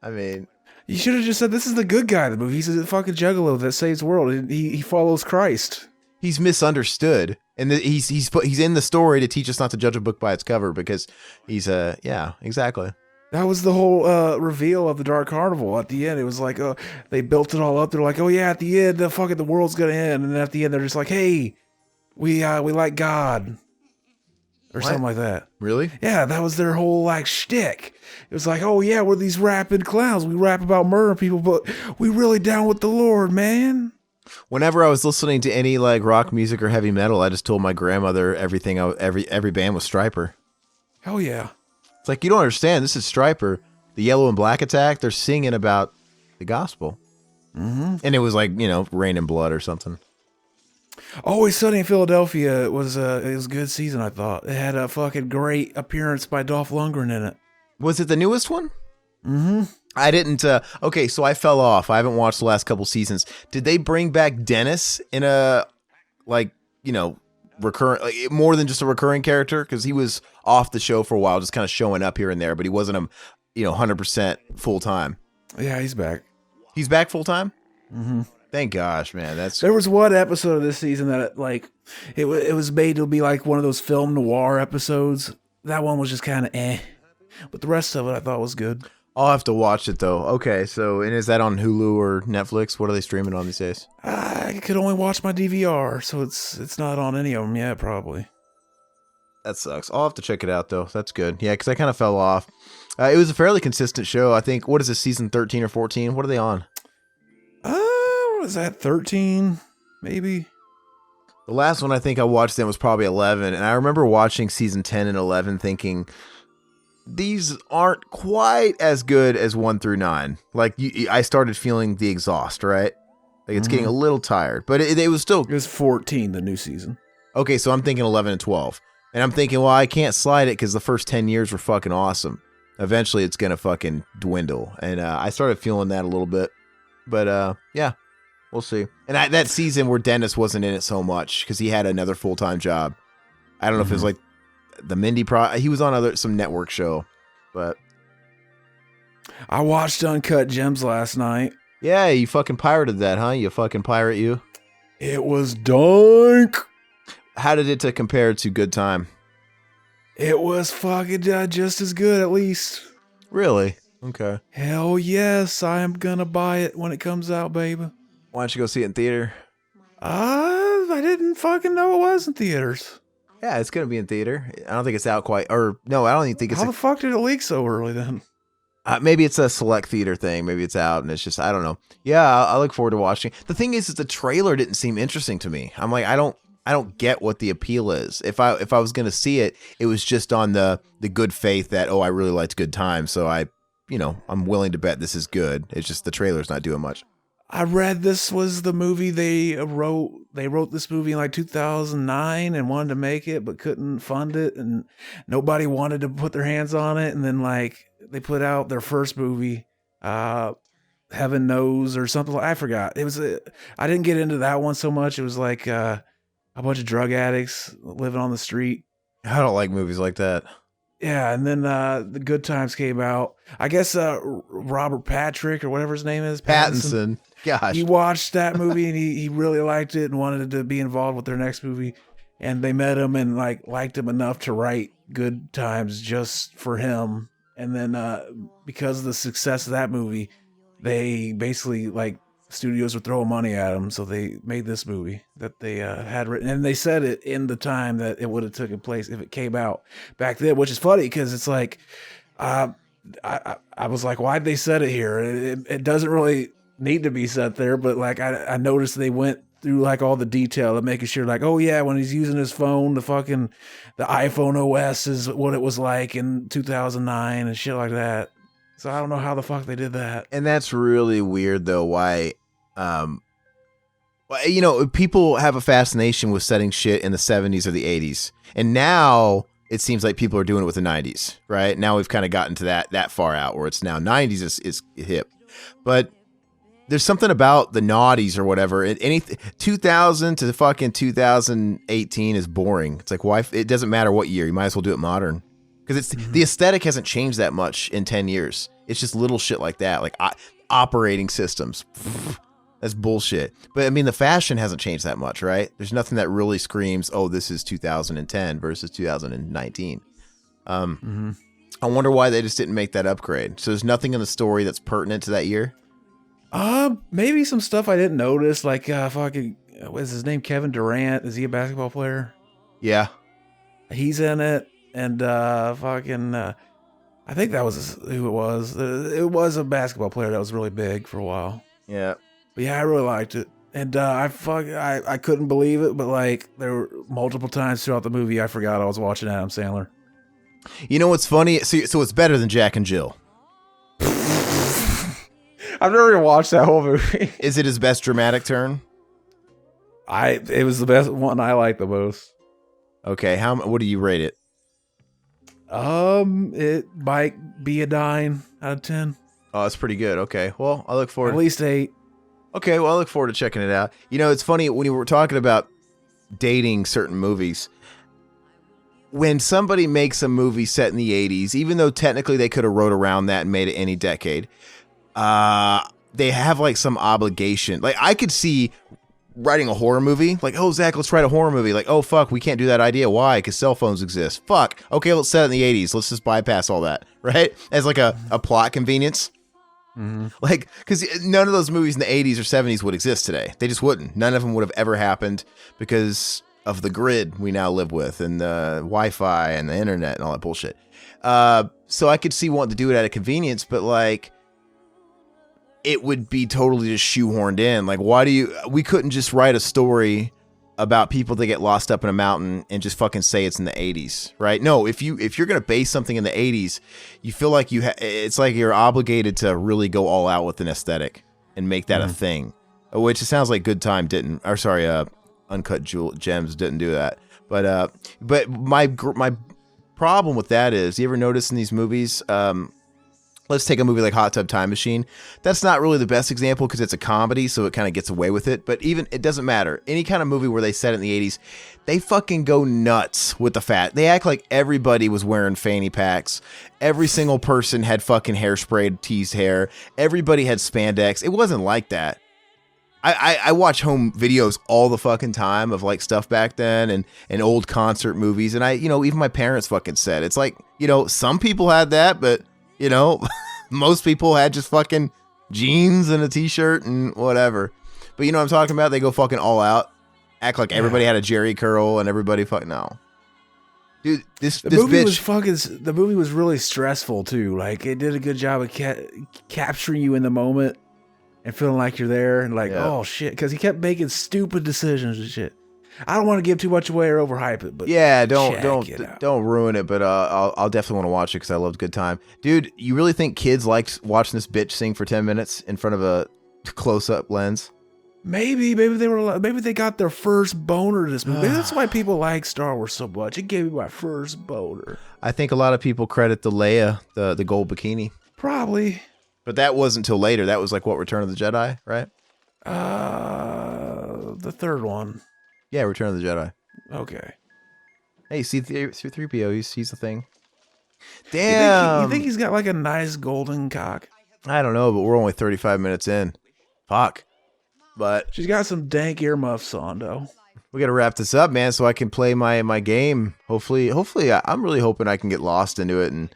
I mean, you should have just said this is the good guy of the movie. He's a fucking juggalo that saves the world. He follows Christ. He's misunderstood, and he's in the story to teach us not to judge a book by its cover because he's yeah, exactly. That was the whole reveal of the Dark Carnival at the end. It was like, they built it all up. They're like, oh yeah, at the end, the world's gonna end, and then at the end, they're just like, hey, we like God, or something like that. Really? Yeah, that was their whole like shtick. It was like, oh yeah, we're these rapping clowns. We rap about murdering people, but we really down with the Lord, man. Whenever I was listening to any like rock music or heavy metal, I just told my grandmother everything. Every band was Stryper. Hell yeah! It's like, you don't understand. This is Stryper, the Yellow and Black Attack. They're singing about the gospel, and it was like, Rain and Blood or something. Always Sunny in Philadelphia. It was a good season. I thought it had a fucking great appearance by Dolph Lundgren in it. Was it the newest one? Mm-hmm. I didn't. Okay, so I fell off. I haven't watched the last couple seasons. Did they bring back Dennis in a, recurrent, like, more than just a recurring character? Because he was off the show for a while, just kind of showing up here and there, but he wasn't 100% full time. Yeah, he's back. He's back full time. Mm-hmm. Thank gosh, man. There was one episode of this season that it was made to be like one of those film noir episodes. That one was just kind of but the rest of it I thought was good. I'll have to watch it though. Okay, so and is that on Hulu or Netflix? What are they streaming on these days? I could only watch my DVR, so it's not on any of them yet, probably. That sucks. I'll have to check it out though. That's good. Yeah, because I kind of fell off. It was a fairly consistent show. I think. What is this, season 13 or 14? What are they on? What is that? 13, maybe. The last one I think I watched then was probably 11, and I remember watching season 10 and 11, thinking, these aren't quite as good as 1 through 9. Like, I started feeling the exhaust, right? Like, it's getting a little tired. But it was still... It was 14, the new season. Okay, so I'm thinking 11 and 12. And I'm thinking, well, I can't slide it because the first 10 years were fucking awesome. Eventually, it's going to fucking dwindle. And I started feeling that a little bit. But, yeah, we'll see. And that season where Dennis wasn't in it so much because he had another full-time job. I don't know if it was like the Mindy he was on some network show, but I watched Uncut Gems last night. Yeah, you fucking pirated that, huh? You fucking pirate, you. It was dank. How did it compare to Good Time? It was fucking just as good, at least. Really? Okay. Hell yes, I am gonna buy it when it comes out, baby. Why don't you go see it in theater? I didn't fucking know it was in theaters. Yeah, it's gonna be in theater. I don't think it's out quite. Or no, I don't even think it's. How the fuck did it leak so early then? Maybe it's a select theater thing. Maybe it's out, and it's just, I don't know. Yeah, I look forward to watching. The thing is the trailer didn't seem interesting to me. I'm like, I don't get what the appeal is. If I was gonna see it, it was just on the good faith that, oh, I really liked Good Time, so I'm willing to bet this is good. It's just the trailer's not doing much. I read this was the movie they wrote. They wrote this movie in like 2009 and wanted to make it, but couldn't fund it, and nobody wanted to put their hands on it. And then like they put out their first movie, Heaven Knows or something. I forgot. It was. I didn't get into that one so much. It was like a bunch of drug addicts living on the street. I don't like movies like that. Yeah, and then the Good Times came out. I guess Robert Patrick or whatever his name is, Pattinson. Gosh, he watched that movie and he really liked it and wanted to be involved with their next movie. And they met him and liked him enough to write Good Times just for him. And then because of the success of that movie, they basically studios were throwing money at them, so they made this movie that they had written, and they said it in the time that it would have taken place if it came out back then, which is funny because it's like I was like, why'd they set it here? It doesn't really need to be set there, but I noticed they went through all the detail of making sure oh yeah, when he's using his phone, the iPhone OS is what it was like in 2009 and shit like that. So I don't know how the fuck they did that. And that's really weird, though, why Well, people have a fascination with setting shit in the 70s or the 80s. And now it seems like people are doing it with the 90s, right? Now we've kind of gotten to that far out where it's now 90s is hip. But there's something about the naughties or whatever. Anything 2000 to fucking 2018 is boring. It's like, why? It doesn't matter what year. You might as well do it modern. Because the aesthetic hasn't changed that much in 10 years. It's just little shit like that, like operating systems. That's bullshit. But I mean, the fashion hasn't changed that much, right? There's nothing that really screams, oh, this is 2010 versus 2019. I wonder why they just didn't make that upgrade. So there's nothing in the story that's pertinent to that year? Maybe some stuff I didn't notice, like fucking, what's his name? Kevin Durant. Is he a basketball player? Yeah. He's in it. And I think that was who it was. It was a basketball player that was really big for a while. Yeah. But yeah, I really liked it. And I couldn't believe it, but like there were multiple times throughout the movie I forgot I was watching Adam Sandler. You know what's funny? So it's better than Jack and Jill. I've never even watched that whole movie. Is it his best dramatic turn? It was the best one I liked the most. Okay, what do you rate it? It might be a 9 out of 10. Oh, that's pretty good. Okay, well, I look forward. At least 8. Okay, well, I look forward to checking it out. It's funny when you were talking about dating certain movies. When somebody makes a movie set in the 80s, even though technically they could have wrote around that and made it any decade, they have like some obligation. Like I could see writing a horror movie, like, oh, Zach, let's write a horror movie. Like, oh, fuck, we can't do that idea. Why? Because cell phones exist. Fuck. Okay, let's set it in the 80s. Let's just bypass all that, right? As like a plot convenience. Mm-hmm. Like, because none of those movies in the 80s or 70s would exist today. They just wouldn't. None of them would have ever happened because of the grid we now live with and the Wi-Fi and the internet and all that bullshit. So I could see wanting to do it out of convenience, but like, it would be totally just shoehorned in. Like, we couldn't just write a story about people that get lost up in a mountain and just fucking say it's in the 80s, right? No, if you're going to base something in the 80s, you feel like it's like you're obligated to really go all out with an aesthetic and make that a thing, which it sounds like Uncut Gems didn't do that. But my problem with that is, you ever notice in these movies, let's take a movie like Hot Tub Time Machine. That's not really the best example because it's a comedy, so it kind of gets away with it. But even, it doesn't matter. Any kind of movie where they set it in the 80s, they fucking go nuts with the fat. They act like everybody was wearing fanny packs. Every single person had fucking hairspray, teased hair. Everybody had spandex. It wasn't like that. I watch home videos all the fucking time of like stuff back then and old concert movies. And even my parents fucking said, it's like, some people had that, but most people had just fucking jeans and a t-shirt and whatever. But you know what I'm talking about? They go fucking all out. Act like everybody had a Jerry curl and everybody no. Dude, the movie was really stressful too. Like, it did a good job of capturing you in the moment and feeling like you're there and like, oh shit. Because he kept making stupid decisions and shit. I don't want to give too much away or overhype it, but yeah, don't ruin it. But I'll definitely want to watch it because I loved Good Time, dude. You really think kids liked watching this bitch sing for 10 minutes in front of a close-up lens? Maybe they got their first boner this movie. Maybe that's why people like Star Wars so much. It gave me my first boner. I think a lot of people credit the Leia, the gold bikini. Probably, but that wasn't until later. That was like what, Return of the Jedi, right? The third one. Yeah, Return of the Jedi. Okay. Hey, C-3PO, he's the thing. Damn. You think he's got like a nice golden cock? I don't know, but we're only 35 minutes in. Fuck. But she's got some dank earmuffs on, though. We got to wrap this up, man, so I can play my game. Hopefully, I'm really hoping I can get lost into it. And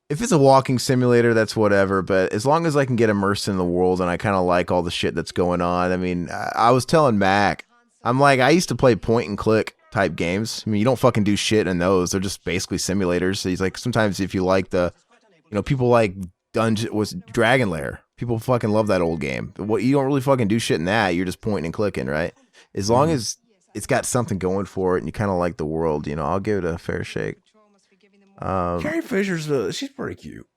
if it's a walking simulator, that's whatever. But as long as I can get immersed in the world and I kind of like all the shit that's going on. I mean, I was telling Mac, I'm like, I used to play point and click type games. I mean, you don't fucking do shit in those. They're just basically simulators. So he's like, sometimes if you like people like Dragon Lair. People fucking love that old game. What, you don't really fucking do shit in that. You're just pointing and clicking, right? As long as it's got something going for it and you kind of like the world, I'll give it a fair shake. Carrie Fisher's she's pretty cute.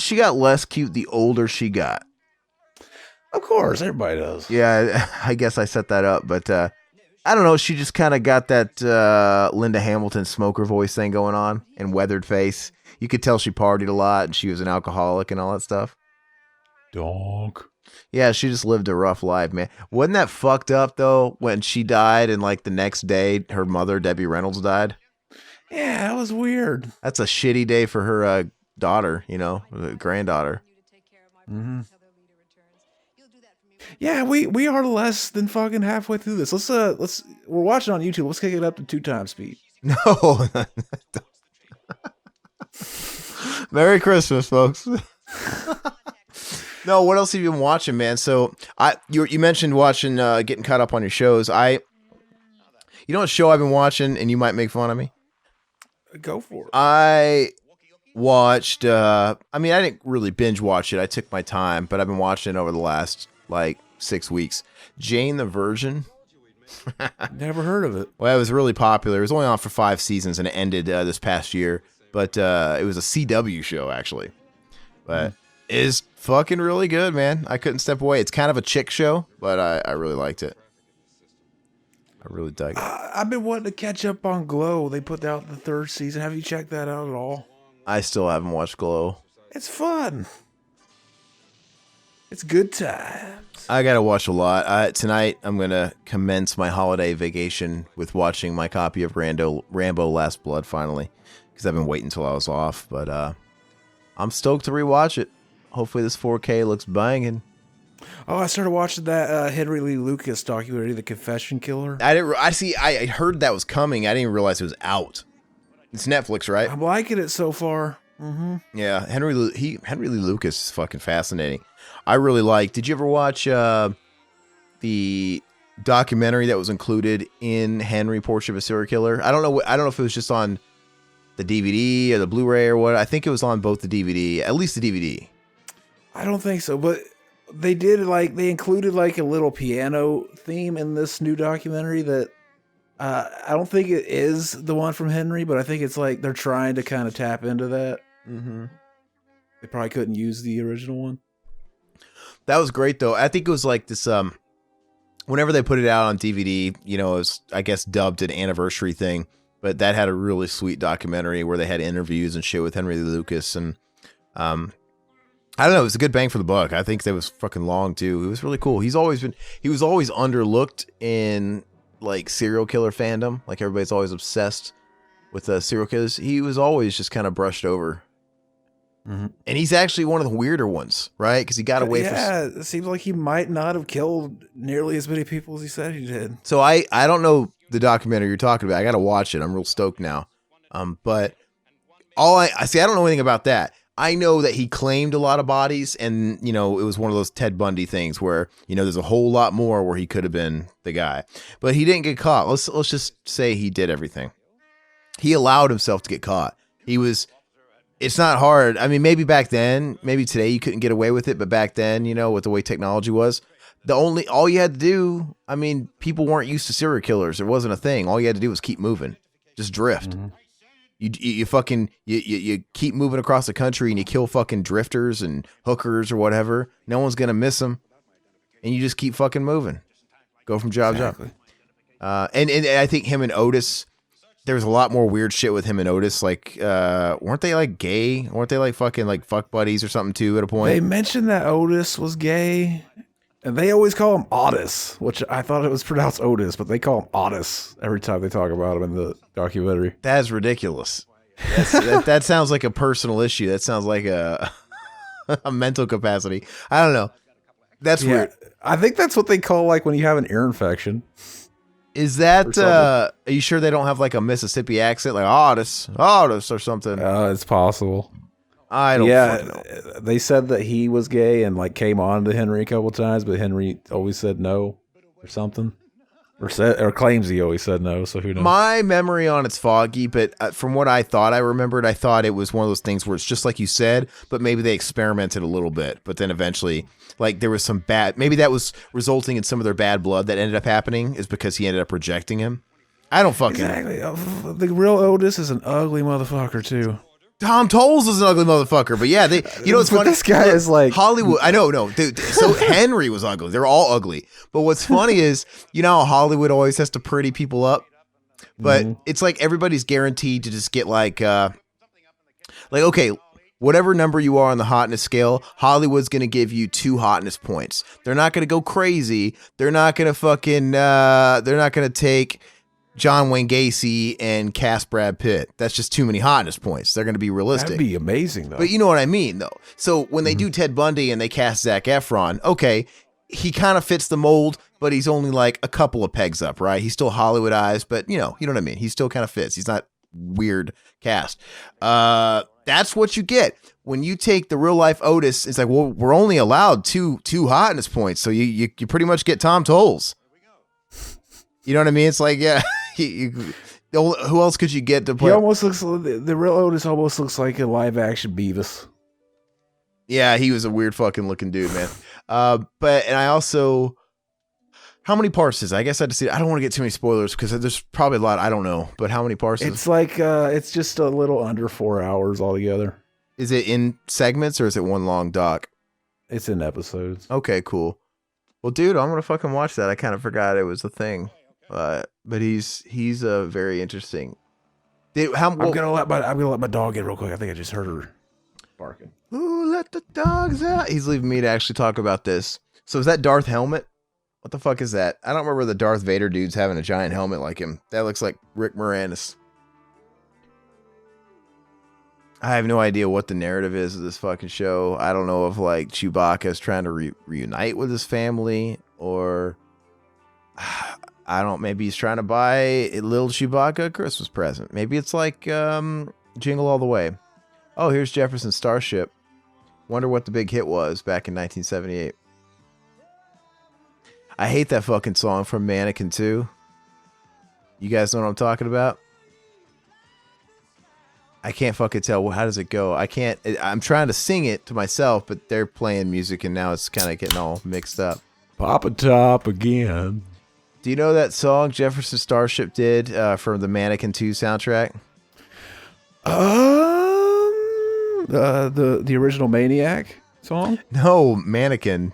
She got less cute the older she got. Of course, everybody does. Yeah, I guess I set that up, but I don't know. She just kind of got that Linda Hamilton smoker voice thing going on and weathered face. You could tell she partied a lot and she was an alcoholic and all that stuff. Donk. Yeah, she just lived a rough life, man. Wasn't that fucked up, though, when she died and, like, the next day her mother, Debbie Reynolds, died? Yeah, that was weird. That's a shitty day for her daughter, granddaughter. Mm-hmm. Yeah, we are less than fucking halfway through this. Let's we're watching on YouTube. Let's kick it up to 2x speed. No. Merry Christmas, folks. No, what else have you been watching, man? So you mentioned watching, getting caught up on your shows. You know what show I've been watching, and you might make fun of me? Go for it. I watched, I didn't really binge watch it. I took my time, but I've been watching it over the last, 6 weeks. Jane the Virgin. Never heard of it. Well, it was really popular. It was only on for 5 seasons, and it ended this past year. But it was a CW show, actually. But it's fucking really good, man. I couldn't step away. It's kind of a chick show, but I really liked it. I really dug it. I've been wanting to catch up on Glow. They put out the 3rd season. Have you checked that out at all? I still haven't watched Glow. It's fun. It's good times. I gotta watch a lot. Tonight, I'm gonna commence my holiday vacation with watching my copy of Rambo: Last Blood finally, because I've been waiting until I was off. But I'm stoked to rewatch it. Hopefully, this 4K looks banging. Oh, I started watching that Henry Lee Lucas documentary, The Confession Killer. I heard that was coming. I didn't realize it was out. It's Netflix, right? I'm liking it so far. Mm-hmm. Yeah, Henry Lee Lucas is fucking fascinating. I really like. Did you ever watch the documentary that was included in Henry: Portrait of a Serial Killer? I don't know if it was just on the DVD or the Blu-ray or what. I think it was on both the DVD, at least the DVD. I don't think so, but they included a little piano theme in this new documentary that I don't think it is the one from Henry, but I think it's they're trying to kind of tap into that. Mm-hmm. They probably couldn't use the original one. That was great, though. I think it was this, whenever they put it out on DVD, it was, I guess, dubbed an anniversary thing, but that had a really sweet documentary where they had interviews and shit with Henry Lee Lucas, and, I don't know, it was a good bang for the buck. I think that was fucking long, too. It was really cool. He was always underlooked in, serial killer fandom. Everybody's always obsessed with serial killers. He was always just kind of brushed over. Mm-hmm. And he's actually one of the weirder ones, right? Because he got away from... Yeah, it seems like he might not have killed nearly as many people as he said he did. So I don't know the documentary you're talking about. I got to watch it. I'm real stoked now. But I don't know anything about that. I know that he claimed a lot of bodies, and, it was one of those Ted Bundy things where, there's a whole lot more where he could have been the guy. But he didn't get caught. Let's just say he did everything. He allowed himself to get caught. It's not hard. I mean, maybe back then, maybe today you couldn't get away with it, but back then, with the way technology was, all you had to do, people weren't used to serial killers. It wasn't a thing. All you had to do was keep moving. Just drift. Mm-hmm. You keep moving across the country and you kill fucking drifters and hookers or whatever. No one's going to miss them. And you just keep fucking moving. Go from job to job. And I think him and Otis... There was a lot more weird shit with him and Otis. Weren't they gay? Weren't they fucking fuck buddies or something too at a point? They mentioned that Otis was gay, and they always call him Otis, which I thought it was pronounced Otis, but they call him Otis every time they talk about him in the documentary. That is ridiculous. That sounds like a personal issue. That sounds like a mental capacity. I don't know. That's weird. I think that's what they call when you have an ear infection. Is that, are you sure they don't have a Mississippi accent, Otis or something? It's possible. I don't know. They said that he was gay and came on to Henry a couple times, but Henry always said no or something. Or claims he always said no, so who knows? My memory on it's foggy, but from what I thought I remembered, I thought it was one of those things where it's just like you said, but maybe they experimented a little bit, but then eventually, there was some bad, maybe that was resulting in some of their bad blood that ended up happening, is because he ended up rejecting him. I don't fucking know. The real Otis is an ugly motherfucker, too. Tom Tolles is an ugly motherfucker, but yeah, it's funny. This guy is like Hollywood. I know, no, dude. So Henry was ugly. They're all ugly. But what's funny is, how Hollywood always has to pretty people up, but it's like everybody's guaranteed to just get like okay, whatever number you are on the hotness scale, Hollywood's gonna give you 2 hotness points. They're not gonna go crazy. They're not gonna fucking. They're not gonna take John Wayne Gacy and cast Brad Pitt. That's just too many hotness points. They're going to be realistic. That'd be amazing, though. But you know what I mean, though. So when they do Ted Bundy and they cast Zac Efron, okay, he kind of fits the mold, but he's only like a couple of pegs up, right? He's still Hollywoodized, but you know what I mean? He still kind of fits. He's not weird cast. That's what you get. When you take the real life Otis, it's like, well, we're only allowed two hotness points. So you pretty much get Tom Tolles. You know what I mean? It's like, yeah. Who else could you get to play? He almost looks. The real Otis almost looks like a live action Beavis. Yeah, he was a weird fucking looking dude, man. And I also, how many parts is it? I guess I just I don't want to get too many spoilers because there's probably a lot I don't know. But how many parts? It's like it's just a little under 4 hours altogether. Is it in segments or is it one long doc? It's in episodes. Okay, cool. Well, dude, I'm gonna fucking watch that. I kind of forgot it was a thing. But he's very interesting. I'm gonna let my dog in real quick. I think I just heard her barking. Ooh, let the dogs out. He's leaving me to actually talk about this. So is that Darth helmet? What the fuck is that? I don't remember the Darth Vader dude's having a giant helmet like him. That looks like Rick Moranis. I have no idea what the narrative is of this fucking show. I don't know if like Chewbacca is trying to reunite with his family or maybe he's trying to buy a little Chewbacca a Christmas present. Maybe it's like Jingle All the Way. Oh, here's Jefferson's Starship. Wonder what the big hit was back in 1978. I hate that fucking song from Mannequin 2. You guys know what I'm talking about? I can't fucking tell. How does it go? I'm trying to sing it to myself, but they're playing music and now it's kind of getting all mixed up. Papa Top again. Do you know that song Jefferson Starship did from the Mannequin 2 soundtrack? The original Maniac song? No, Mannequin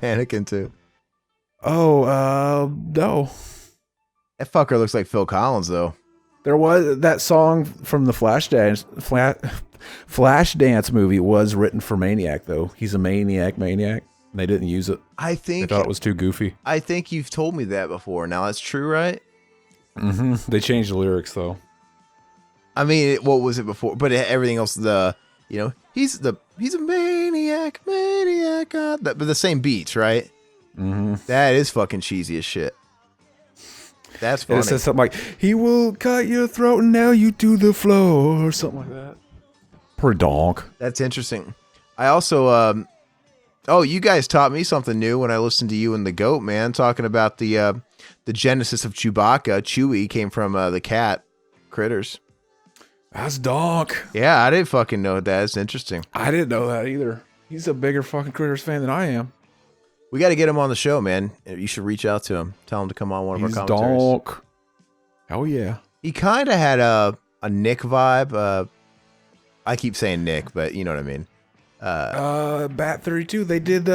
2. Oh, no. That fucker looks like Phil Collins, though. There was that song from the Flashdance movie was written for Maniac, though. He's a maniac. They didn't use it. I think they thought it was too goofy. I think you've told me that before. Now that's true, right? Mm-hmm. They changed the lyrics though. I mean, what was it before? But everything else, he's a maniac, but the same beats, right? Mm-hmm. That is fucking cheesy as shit. That's funny. It says something like, "He will cut your throat and nail you to the floor," or something like that. Poor donk. That's interesting. I also, you guys taught me something new when I listened to you and the goat, man, talking about the genesis of Chewbacca. Chewie came from the cat critters. That's donk. Yeah, I didn't fucking know that. It's interesting. I didn't know that either. He's a bigger fucking critters fan than I am. We got to get him on the show, man. You should reach out to him. Tell him to come on one of our commentaries. Donk. Oh, yeah. He kind of had a Nick vibe. I keep saying Nick, but you know what I mean. Bat 32. They did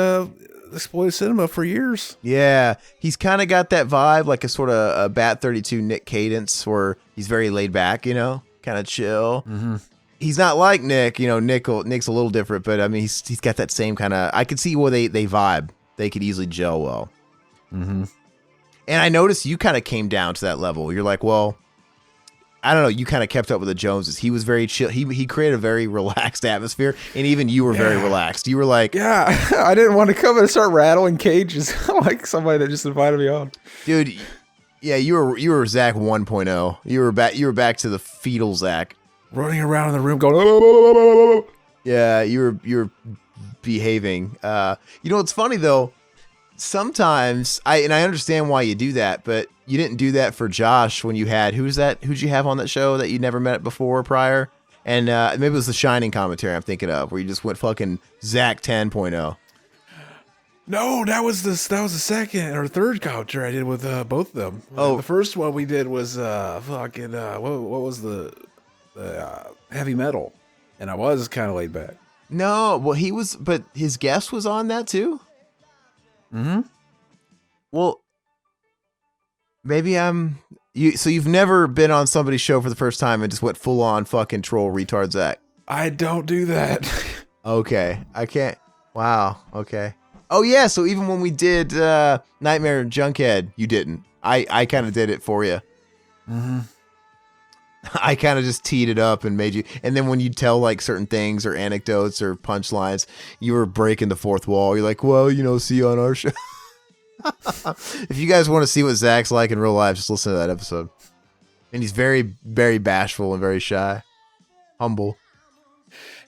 exploited cinema for years. Yeah. He's kind of got that vibe, like a sort of a Bat 32 Nick cadence where he's very laid back, kind of chill. Mm-hmm. He's not like Nick. Nick's a little different, but I mean, he's got that same kind of, I could see where they vibe. They could easily gel well. Mm-hmm. And I noticed you kind of came down to that level. You're like, well, I don't know. You kind of kept up with the Joneses. He was very chill. He created a very relaxed atmosphere. And even you were very relaxed. You were like, yeah, I didn't want to come in and start rattling cages like somebody that just invited me on. Dude, yeah, you were Zach 1.0. You were back to the fetal Zach. Running around in the room going, yeah, you were behaving. It's funny though. Sometimes I understand why you do that, but you didn't do that for Josh when you had who'd you have on that show that you never met before prior? And maybe it was the Shining commentary I'm thinking of, where you just went fucking Zach 10.0. No, that was the second or third commentary I did with both of them. Oh, the first one we did was fucking what was the heavy metal, and I was kind of laid back. No, well, he was, but his guest was on that too. Mm-hmm. Well, maybe you. So you've never been on somebody's show for the first time and just went full on fucking troll retard Zach. I don't do that. Okay, I can't. Wow. Okay. Oh yeah. So even when we did Nightmare Junkhead, you didn't. I kind of did it for you. Mm-hmm. I kind of just teed it up and made you. And then when you tell like certain things or anecdotes or punchlines, you were breaking the fourth wall. You're like, well, see you on our show. If you guys want to see what Zach's like in real life, just listen to that episode. And he's very, very bashful and very shy, humble.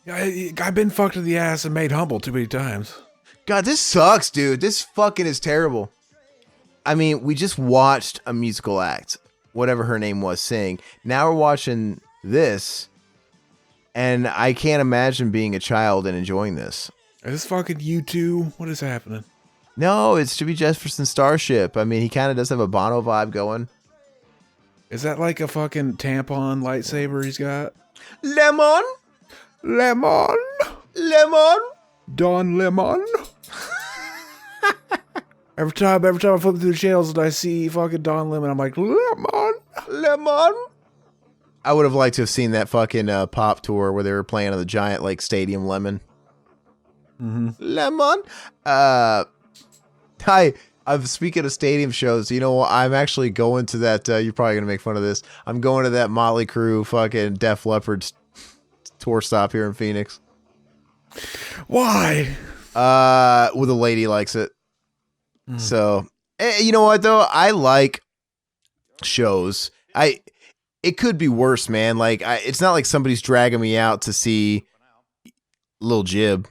I've been fucked in the ass and made humble too many times. God, this sucks, dude. This fucking is terrible. I mean, we just watched a musical act, whatever her name was, sing. Now we're watching this, and I can't imagine being a child and enjoying this. Is this fucking U2? What is happening? No, it should be Jefferson Starship. I mean, he kind of does have a Bono vibe going. Is that like a fucking tampon lightsaber he's got? Lemon? Lemon? Lemon? Don Lemon? Every time I flip through the channels and I see fucking Don Lemon, I'm like, Lemon? Lemon? I would have liked to have seen that fucking pop tour where they were playing on the giant like stadium Lemon. Mm-hmm. Lemon? I'm speaking of stadium shows. I'm actually going to that. You're probably going to make fun of this. I'm going to that Motley Crue fucking Def Leppard tour stop here in Phoenix. Why? Well, the lady likes it. So, you know what though? I like shows. It could be worse, man. Like, it's not like somebody's dragging me out to see Lil Jib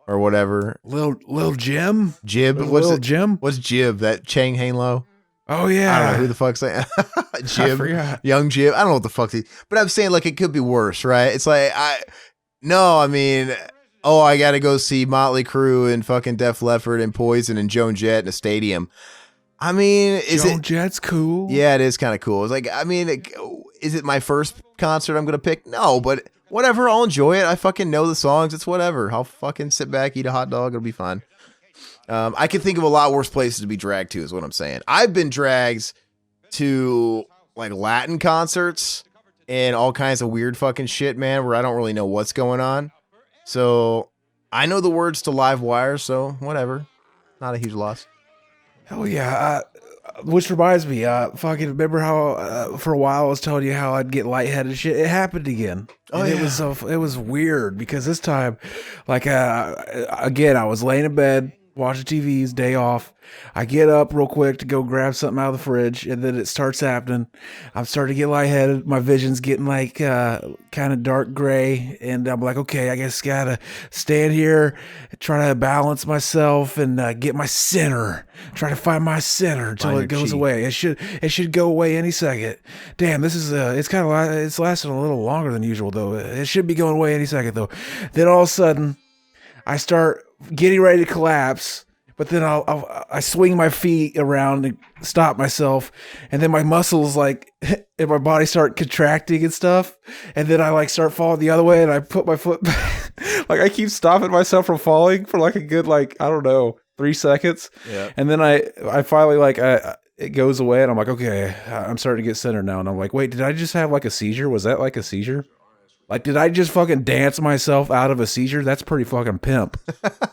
or whatever. Lil Jim? Jib? Lil Jim? What's Jib? That Chang Hain Lo? Oh yeah. I don't know who the fuck's that. Jib. I forgot. Young Jib. I don't know what the fuck but I'm saying like it could be worse, right? It's like I gotta go see Motley Crue and fucking Def Leppard and Poison and Joan Jett in a stadium. I mean, Joan Jett's cool. Yeah, it is kind of cool. It's like, I mean, is it my first concert I'm gonna pick? No, but whatever, I'll enjoy it. I fucking know the songs. It's whatever. I'll fucking sit back, eat a hot dog. It'll be fine. I can think of a lot worse places to be dragged to, is what I'm saying. I've been dragged to like Latin concerts and all kinds of weird fucking shit, man, where I don't really know what's going on. So I know the words to Live Wire, so whatever. Not a huge loss. Hell yeah. Which reminds me, fucking remember how for a while I was telling you how I'd get lightheaded and shit? It happened again. Oh, and yeah. It was weird because this time, like, again, I was laying in bed, watching TV's day off. I get up real quick to go grab something out of the fridge, and then it starts happening. I'm starting to get lightheaded. My vision's getting like kind of dark gray, and I'm like, okay, I guess gotta stand here, try to balance myself, and get my center. Try to find my center until it goes away. It should go away any second. Damn, this is it's lasting a little longer than usual though. It should be going away any second though. Then all of a sudden, I start getting ready to collapse. But then I swing my feet around and stop myself, and then my muscles like and my body start contracting and stuff, and then I like start falling the other way, and I put my foot back. Like I keep stopping myself from falling for like a good 3 seconds, yeah. And then I finally it goes away, and I'm like, okay, I'm starting to get centered now, and I'm like, wait, did I just have like a seizure? Was that like a seizure? Like, did I just fucking dance myself out of a seizure? That's pretty fucking pimp.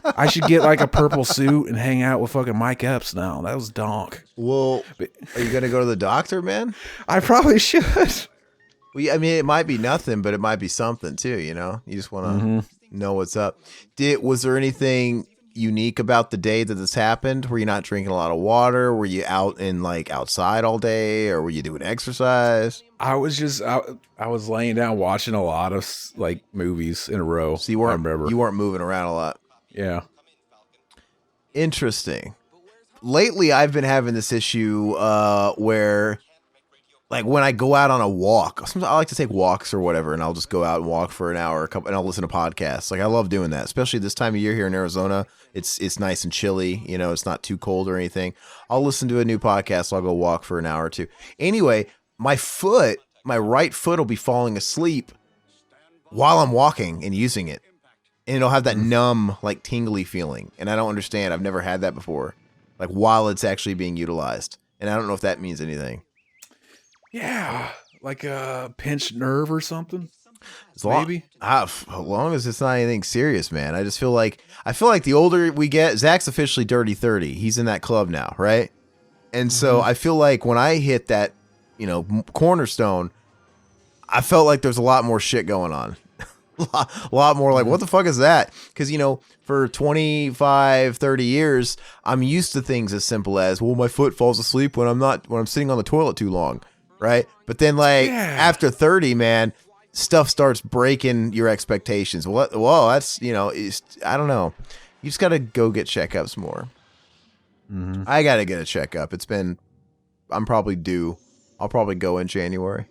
I should get like a purple suit and hang out with fucking Mike Epps now. That was donk. Well, are you going to go to the doctor, man? I probably should. Well, I mean, it might be nothing, but it might be something too, you know? You just want to know what's up. Was there anything unique about the day that this happened? Were you not drinking a lot of water? Were you out in outside all day, or were you doing exercise? I was I was laying down watching a lot of movies in a row. So you weren't moving around a lot. Yeah. Interesting. Lately, I've been having this issue where, like, when I go out on a walk, sometimes I like to take walks or whatever, and I'll just go out and walk for an hour, and I'll listen to podcasts. Like, I love doing that, especially this time of year here in Arizona. It's nice and chilly, you know, it's not too cold or anything. I'll listen to a new podcast. I'll go walk for an hour or two. Anyway, my right foot will be falling asleep, while I'm walking and using it. And it'll have that numb, like tingly feeling. And I don't understand. I've never had that before. Like while it's actually being utilized. And I don't know if that means anything. Yeah. Like a pinched nerve or something. Maybe. As long as it's not anything serious, man. I just feel like the older we get, Zach's officially dirty 30. He's in that club now, right? And so I feel like when I hit that, cornerstone, I felt like there's a lot more shit going on. A lot more like, what the fuck is that? Because, for 25, 30 years, I'm used to things as simple as, well, my foot falls asleep when I'm sitting on the toilet too long, right? But then, after 30, man, stuff starts breaking your expectations. Well, that's, I don't know. You just got to go get checkups more. Mm-hmm. I got to get a checkup. I'm probably due. I'll probably go in January.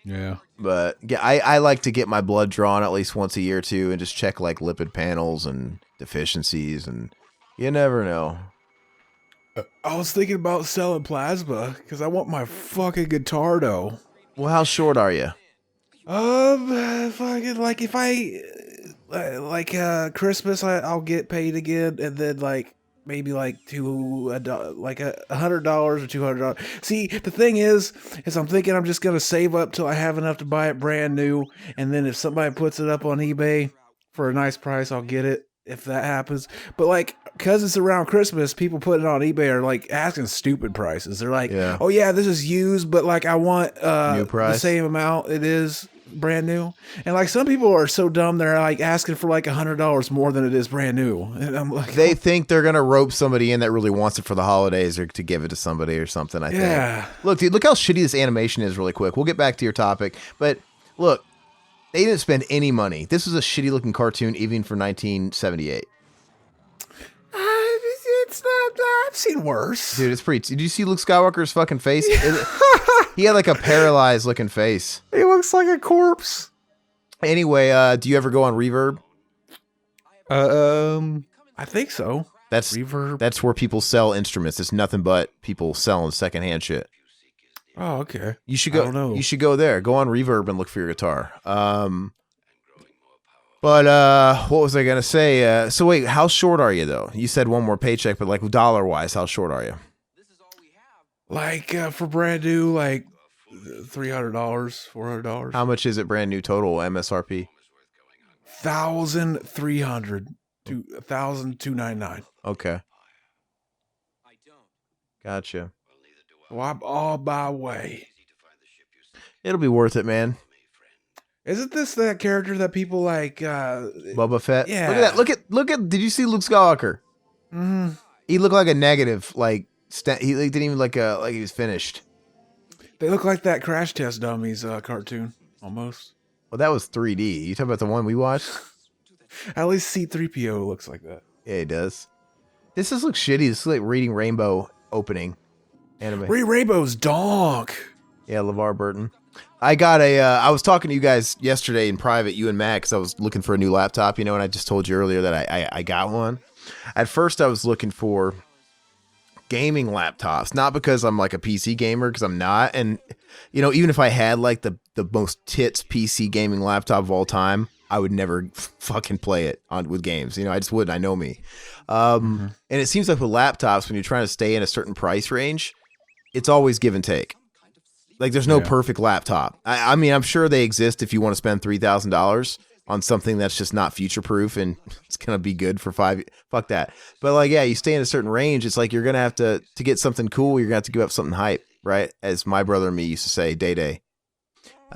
Yeah. But yeah, I like to get my blood drawn at least once a year too, and just check like lipid panels and deficiencies, and you never know. I was thinking about selling plasma because I want my fucking guitar though. Well, how short are you? Fucking like if Christmas I'll get paid again, and then maybe $100 or $200. See, the thing is I'm thinking I'm just gonna save up till I have enough to buy it brand new, and then if somebody puts it up on eBay for a nice price, I'll get it if that happens. But because it's around Christmas, people putting it on eBay are asking stupid prices. They're like, yeah. Oh yeah, this is used, but I want new price. The same amount it is brand new. And some people are so dumb, they're asking for $100 more than it is brand new. And I'm like, they think they're gonna rope somebody in that really wants it for the holidays or to give it to somebody or something. I think. Look, dude, look how shitty this animation is. Really quick, we'll get back to your topic, but look, they didn't spend any money. This was a shitty looking cartoon, even for 1978. It's not. I've seen worse, dude. It's pretty. Did you see Luke Skywalker's fucking face? He had a paralyzed looking face. He looks like a corpse. Anyway, do you ever go on Reverb? I think so. That's Reverb. That's where people sell instruments. It's nothing but people selling secondhand shit. Oh, okay. You should go. I don't know. You should go there. Go on Reverb and look for your guitar. But what was I gonna say? So wait, how short are you though? You said one more paycheck, but dollar wise, how short are you? For brand new, $300, $400. How much is it brand new total MSRP? $1,300 to $1,299. Okay. Gotcha. Well, I'm on my way. It'll be worth it, man. Isn't this that character that people like? Boba Fett. Yeah. Look at that. Look at. Did you see Luke Skywalker? Mm-hmm. He looked like a negative. He didn't even like he was finished. They look like that Crash Test Dummies cartoon almost. Well, that was 3D. You talking about the one we watched? At least C-3PO looks like that. Yeah, he does. This just looks shitty. This is like Reading Rainbow opening anime. Reading Rainbow's donk. Yeah, LeVar Burton. I got I was talking to you guys yesterday in private, you and Matt, because I was looking for a new laptop, and I just told you earlier that I got one. At first, I was looking for gaming laptops, not because I'm like a PC gamer, because I'm not. And, even if I had the most tits PC gaming laptop of all time, I would never fucking play it with games. I just wouldn't. I know me. And it seems like with laptops, when you're trying to stay in a certain price range, it's always give and take. There's no perfect laptop. I mean, I'm sure they exist if you want to spend $3,000 on something that's just not future proof and it's going to be good for 5. Fuck that. But you stay in a certain range. It's you're going to have to get something cool. You're going to have to give up something hype, right? As my brother and me used to say, Day.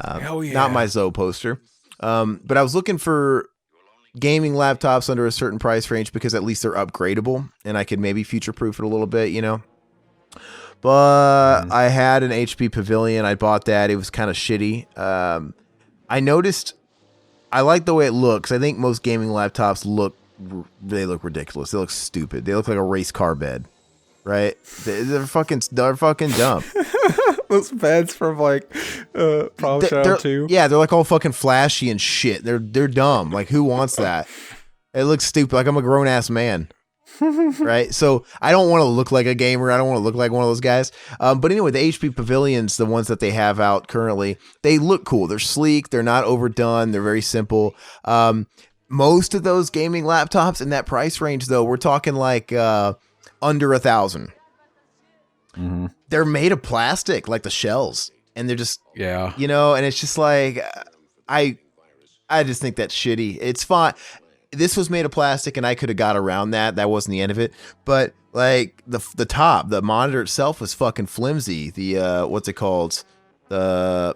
Hell yeah. Not my Zoe poster. But I was looking for gaming laptops under a certain price range because at least they're upgradable and I could maybe future proof it a little bit, But I had an HP Pavilion. I bought that. It was kind of shitty. I noticed I like the way it looks. I think most gaming laptops look ridiculous. They look stupid. They look like a race car bed, right? They're fucking dumb. Those beds from Prom Child 2. Yeah, they're all fucking flashy and shit. They're dumb. Who wants that? It looks stupid. I'm a grown ass man. Right. So I don't want to look like a gamer. I don't want to look like one of those guys. But anyway, the HP Pavilions, the ones that they have out currently, they look cool. They're sleek. They're not overdone. They're very simple. Most of those gaming laptops in that price range, though, we're talking like under $1,000. Mm-hmm. They're made of plastic, like the shells. And they're just, Yeah. you know, and it's just like, I just think that's shitty. It's fine. This was made of plastic and I could have got around that. That wasn't the end of it. But like the top, the monitor itself was fucking flimsy. The, what's it called? I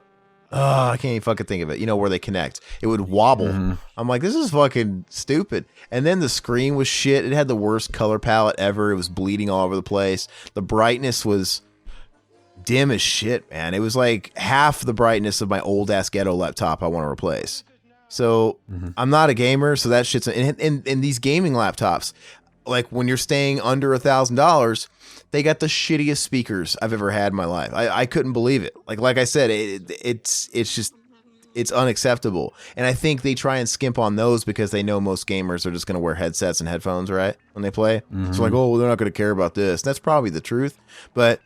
can't even fucking think of it. You know, where they connect. It would wobble. Mm-hmm. I'm like, this is fucking stupid. And then the screen was shit. It had the worst color palette ever. It was bleeding all over the place. The brightness was dim as shit, man. It was like half the brightness of my old ass ghetto laptop I want to replace. So I'm not a gamer, so that shit's in these gaming laptops. Like when you're staying under $1,000, they got the shittiest speakers I've ever had in my life. I couldn't believe it. Like I said, it's unacceptable. And I think they try and skimp on those because they know most gamers are just going to wear headsets and headphones, right, when they play. Mm-hmm. So like, oh, well, they're not going to care about this. That's probably the truth. But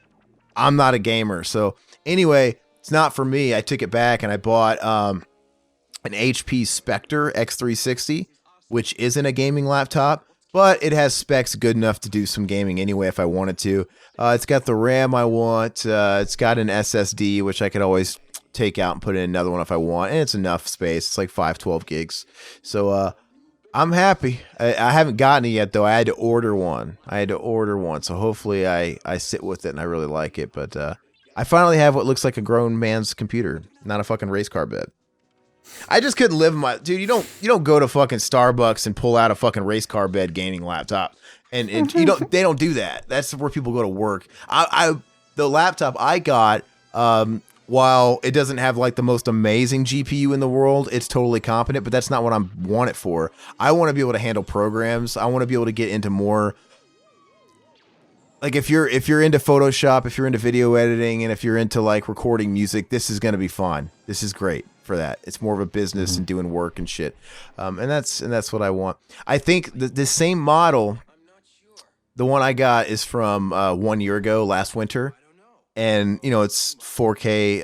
I'm not a gamer, so anyway, it's not for me. I took it back and I bought an HP Spectre X360, which isn't a gaming laptop, but it has specs good enough to do some gaming anyway if I wanted to. It's got the RAM I want. It's got an SSD, which I could always take out and put in another one if I want, and it's enough space. It's like 512 gigs. So I'm happy. I haven't gotten it yet, though. I had to order one. So hopefully I sit with it and I really like it. But I finally have what looks like a grown man's computer, not a fucking race car bed. I just couldn't live my dude. You don't go to fucking Starbucks and pull out a fucking race car bed gaming laptop, and they don't do that. That's where people go to work. The laptop I got, while it doesn't have like the most amazing GPU in the world, it's totally competent. But that's not what I want it for. I want to be able to handle programs. I want to be able to get into more. Like if you're into Photoshop, if you're into video editing, and if you're into like recording music, this is gonna be fun. This is great for that. It's more of a business and doing work and shit. And that's what I want. I think the same model, the one I got is from 1 year ago, last winter, and you know it's 4K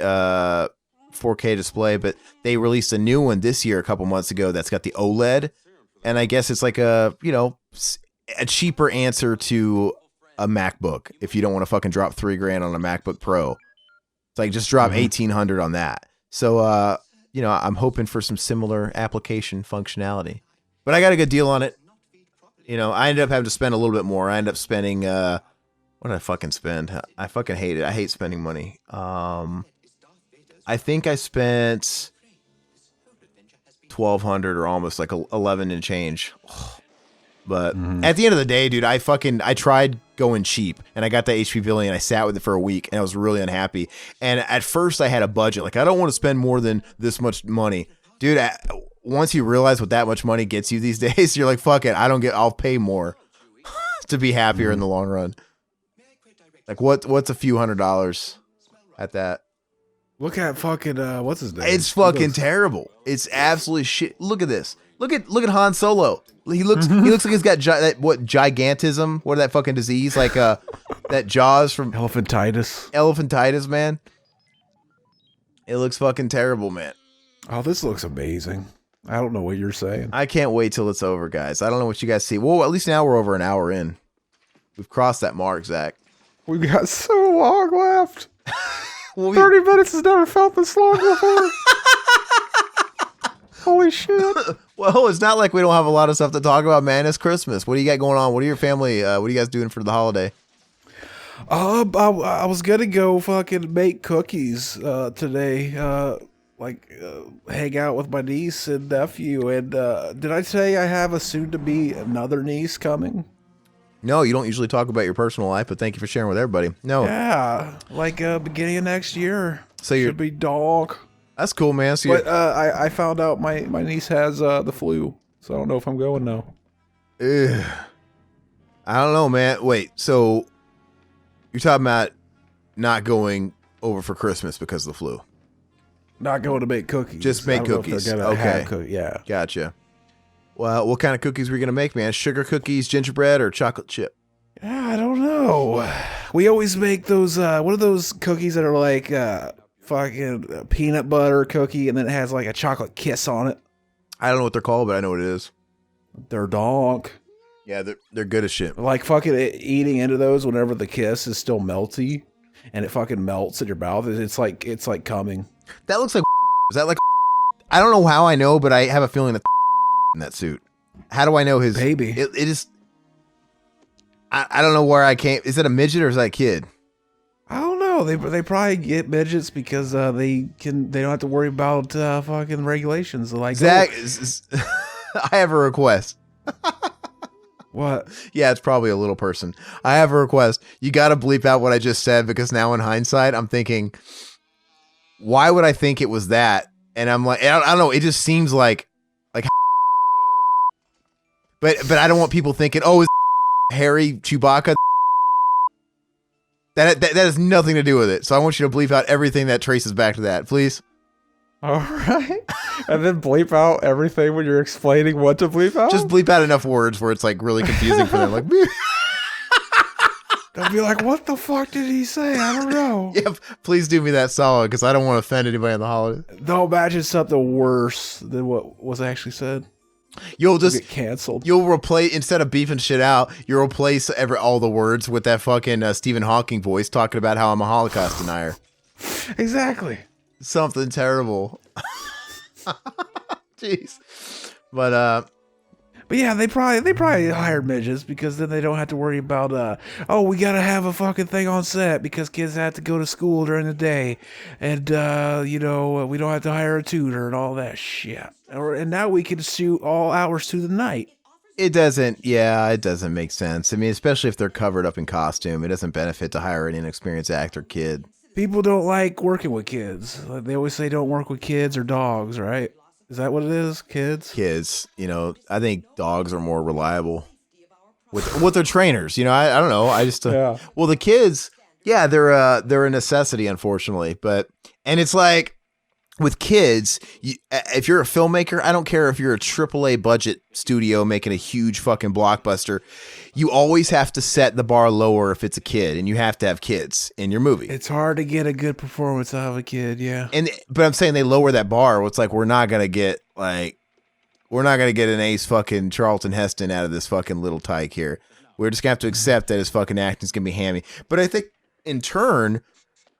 display. But they released a new one this year, a couple months ago, that's got the OLED, and I guess it's like a cheaper answer to a MacBook if you don't want to fucking drop $3,000 on a MacBook Pro. It's like just drop $1,800 on that. So I'm hoping for some similar application functionality. But I got a good deal on it. You know, I ended up having to spend a little bit more. I ended up spending what did I fucking spend? I fucking hate it. I hate spending money. I think I spent $1,200 or almost like 11 and change. But at the end of the day, dude, I tried going cheap, and I got the HP Pavilion. I sat with it for a week, and I was really unhappy. And at first, I had a budget. Like, I don't want to spend more than this much money. Dude, once you realize what that much money gets you these days, you're like, fuck it. I'll pay more to be happier in the long run. Like, what's a few $100s at that? Look at fucking, what's his name? It's fucking terrible. It's absolutely shit. Look at this. Look at Han Solo. He looks like he's got gigantism. What is that fucking disease? Like that Jaws from Elephantitis, man. It looks fucking terrible, man. Oh, this looks amazing. I don't know what you're saying. I can't wait till it's over, guys. I don't know what you guys see. Well, at least now we're over an hour in. We've crossed that mark, Zach. We got so long left. 30 minutes has never felt this long before. Holy shit. Well, it's not like we don't have a lot of stuff to talk about, man. It's Christmas. What do you got going on? What are your family, what are you guys doing for the holiday? I was gonna go fucking make cookies today. Hang out with my niece and nephew. And did I say I have a soon-to-be another niece coming? No, you don't usually talk about your personal life, but thank you for sharing with everybody. No. Yeah, beginning of next year. So should be dog. That's cool, man. So but I found out my niece has the flu, so I don't know if I'm going now. I don't know, man. Wait, so you're talking about not going over for Christmas because of the flu? Not going to make cookies. Just make cookies. Okay. Yeah. Gotcha. Well, what kind of cookies were you gonna make, man? Sugar cookies, gingerbread, or chocolate chip? I don't know. We always make those, what are those cookies that are like fucking peanut butter cookie and then it has like a chocolate kiss on it? I don't know what they're called, but I know what it is. They're donk. Yeah, they're good as shit. Like fucking eating into those whenever the kiss is still melty and it fucking melts in your mouth. It's like coming. That looks like. Is that like? I don't know how I know, but I have a feeling that in that suit. How do I know his baby? It is. I don't know where I came. Is that a midget or is that a kid? I don't know. They probably get midgets because they don't have to worry about fucking regulations. Like Zach, I have a request. What? Yeah, it's probably a little person. I have a request. You got to bleep out what I just said because now in hindsight, I'm thinking, why would I think it was that? And I'm like, I don't know. It just seems like, but I don't want people thinking, oh, is Harry Chewbacca? That has nothing to do with it. So I want you to bleep out everything that traces back to that, please. All right. And then bleep out everything when you're explaining what to bleep out? Just bleep out enough words where it's like really confusing for them. Like, they'll be like, what the fuck did he say? I don't know. yeah, please do me that solid because I don't want to offend anybody on the holiday. Don't imagine something worse than what was actually said. You'll just get canceled. You'll replace, instead of beefing shit out, you'll replace all the words with that fucking Stephen Hawking voice talking about how I'm a Holocaust denier. Exactly. Something terrible. Jeez. But yeah, they probably hired midgets because then they don't have to worry about we gotta have a fucking thing on set because kids have to go to school during the day, and we don't have to hire a tutor and all that shit. And now we can shoot all hours through the night. It doesn't make sense. I mean, especially if they're covered up in costume, it doesn't benefit to hire an inexperienced actor kid. People don't like working with kids. Like they always say, don't work with kids or dogs, right? Is that what it is? Kids? Kids. I think dogs are more reliable with their trainers. I don't know. I just yeah. Well, the kids, yeah, they're a necessity, unfortunately. And it's like with kids, if you're a filmmaker, I don't care if you're a AAA budget studio making a huge fucking blockbuster. You always have to set the bar lower if it's a kid, and you have to have kids in your movie. It's hard to get a good performance out of a kid, yeah. But I'm saying they lower that bar. It's like we're not gonna get an ace fucking Charlton Heston out of this fucking little tyke here. We're just gonna have to accept that his fucking acting's gonna be hammy. But I think in turn,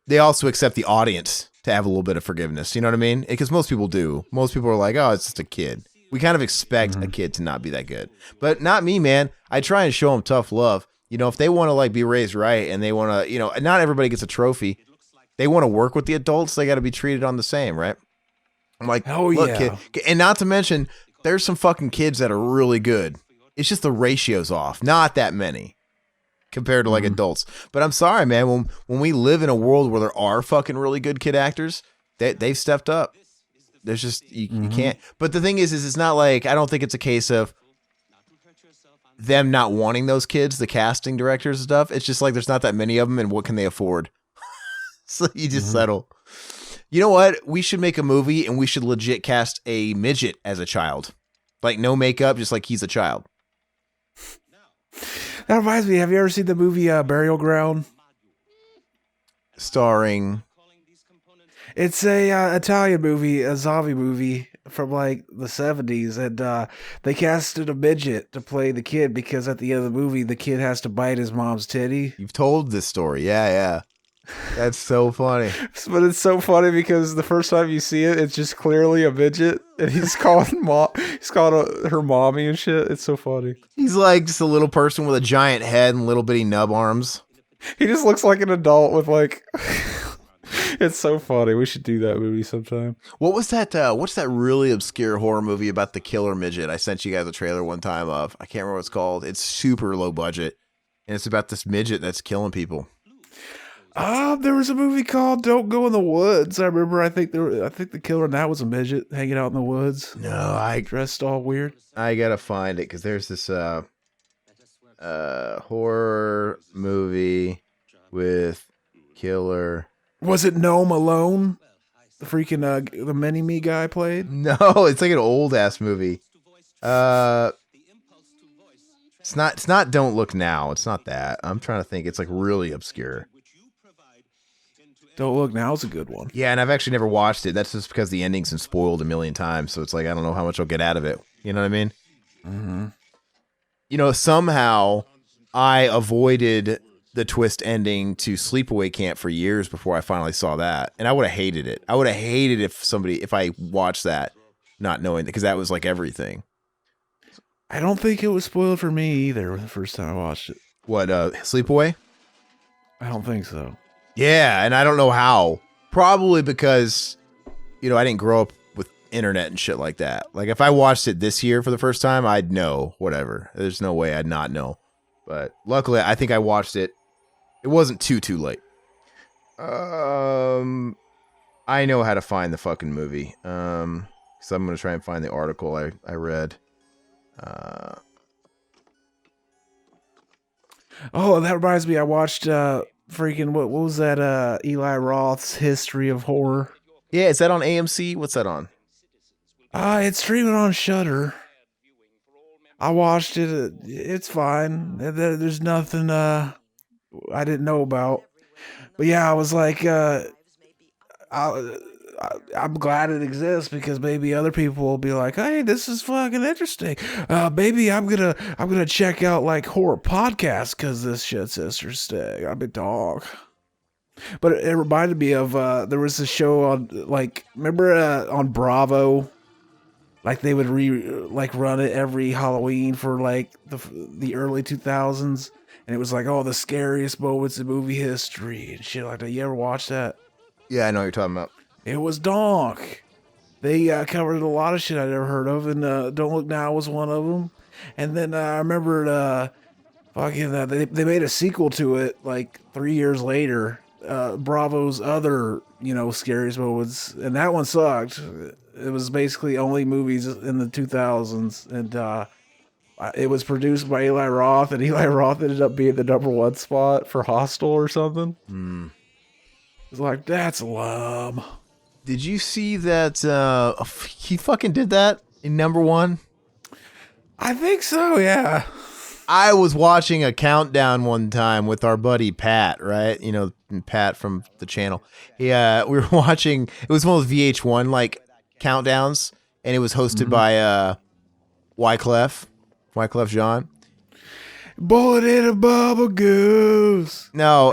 they also accept the audience to have a little bit of forgiveness. You know what I mean? Because most people do. Most people are like, oh, it's just a kid. We kind of expect a kid to not be that good, but not me, man. I try and show them tough love. If they want to be raised right and they want to, not everybody gets a trophy. They want to work with the adults. They got to be treated on the same, right? I'm like, oh look, yeah. Kid. And not to mention, there's some fucking kids that are really good. It's just the ratio's off. Not that many compared to adults. But I'm sorry, man. When we live in a world where there are fucking really good kid actors, they've stepped up. There's just, you can't. But the thing is it's not like, I don't think it's a case of them not wanting those kids, the casting directors and stuff. It's just like, there's not that many of them and what can they afford? So you just settle. You know what? We should make a movie and we should legit cast a midget as a child. Like no makeup, just like he's a child. That reminds me, have you ever seen the movie Burial Ground? Starring... It's a Italian movie, a zombie movie from the 70s, and they casted a midget to play the kid because at the end of the movie, the kid has to bite his mom's titty. You've told this story, yeah. That's so funny. But it's so funny because the first time you see it, it's just clearly a midget, and he's calling her mommy and shit. It's so funny. He's like just a little person with a giant head and little bitty nub arms. He just looks like an adult with It's so funny. We should do that movie sometime. What was that? What's that really obscure horror movie about the killer midget? I sent you guys a trailer one time of. I can't remember what it's called. It's super low budget, and it's about this midget that's killing people. There was a movie called "Don't Go in the Woods." I remember. I think the killer in that was a midget hanging out in the woods. No, I dressed all weird. I gotta find it because there's this horror movie with killer. Was it Gnome Alone? The freaking the Mini-Me guy played? No, it's like an old ass movie. It's not Don't Look Now. It's not that. I'm trying to think. It's like really obscure. Don't Look Now is a good one. Yeah, and I've actually never watched it. That's just because the ending's been spoiled a million times. So it's like I don't know how much I'll get out of it. You know what I mean? Mm-hmm. You know, somehow I avoided the twist ending to Sleepaway Camp for years before I finally saw that, and I would have hated it. I would have hated if I watched that not knowing, because that was like everything. I don't think it was spoiled for me either the first time I watched it. What, Sleepaway? I don't think so. Yeah, and I don't know how. Probably because, you know, I didn't grow up with internet and shit like that. Like, if I watched it this year for the first time, I'd know, whatever. There's no way I'd not know. But luckily, I think I watched it. It wasn't too late. I know how to find the fucking movie. So I'm going to try and find the article I read. Oh, that reminds me. I watched freaking what was that? Eli Roth's History of Horror. Yeah, is that on AMC? What's that on? It's streaming on Shudder. I watched it. It's fine. There's nothing I didn't know about. But yeah, I was like, I'm glad it exists because maybe other people will be like, "Hey, this is fucking interesting." Maybe I'm gonna check out like horror podcasts because this shit's interesting. I'm a dog. But it reminded me of there was a show on like remember on Bravo, like they would run it every Halloween for like the early 2000s, and it was like the scariest moments in movie history and shit like that. You ever watch that? Yeah, I know what you're talking about. It was donk. They covered a lot of shit I'd never heard of, and Don't Look Now was one of them. And then I remembered they made a sequel to it like 3 years later. Bravo's other, scariest moments, and that one sucked. It was basically only movies in the 2000s, and it was produced by Eli Roth, and Eli Roth ended up being the #1 spot for Hostel or something. It's like, that's lame. Did you see that he fucking did that in #1? I think so, yeah. I was watching a countdown one time with our buddy Pat, right? You know, Pat from the channel. Yeah, we were watching, it was one of those VH1 like countdowns, and it was hosted by Wyclef Jean. Bullet in a bubble goose. No,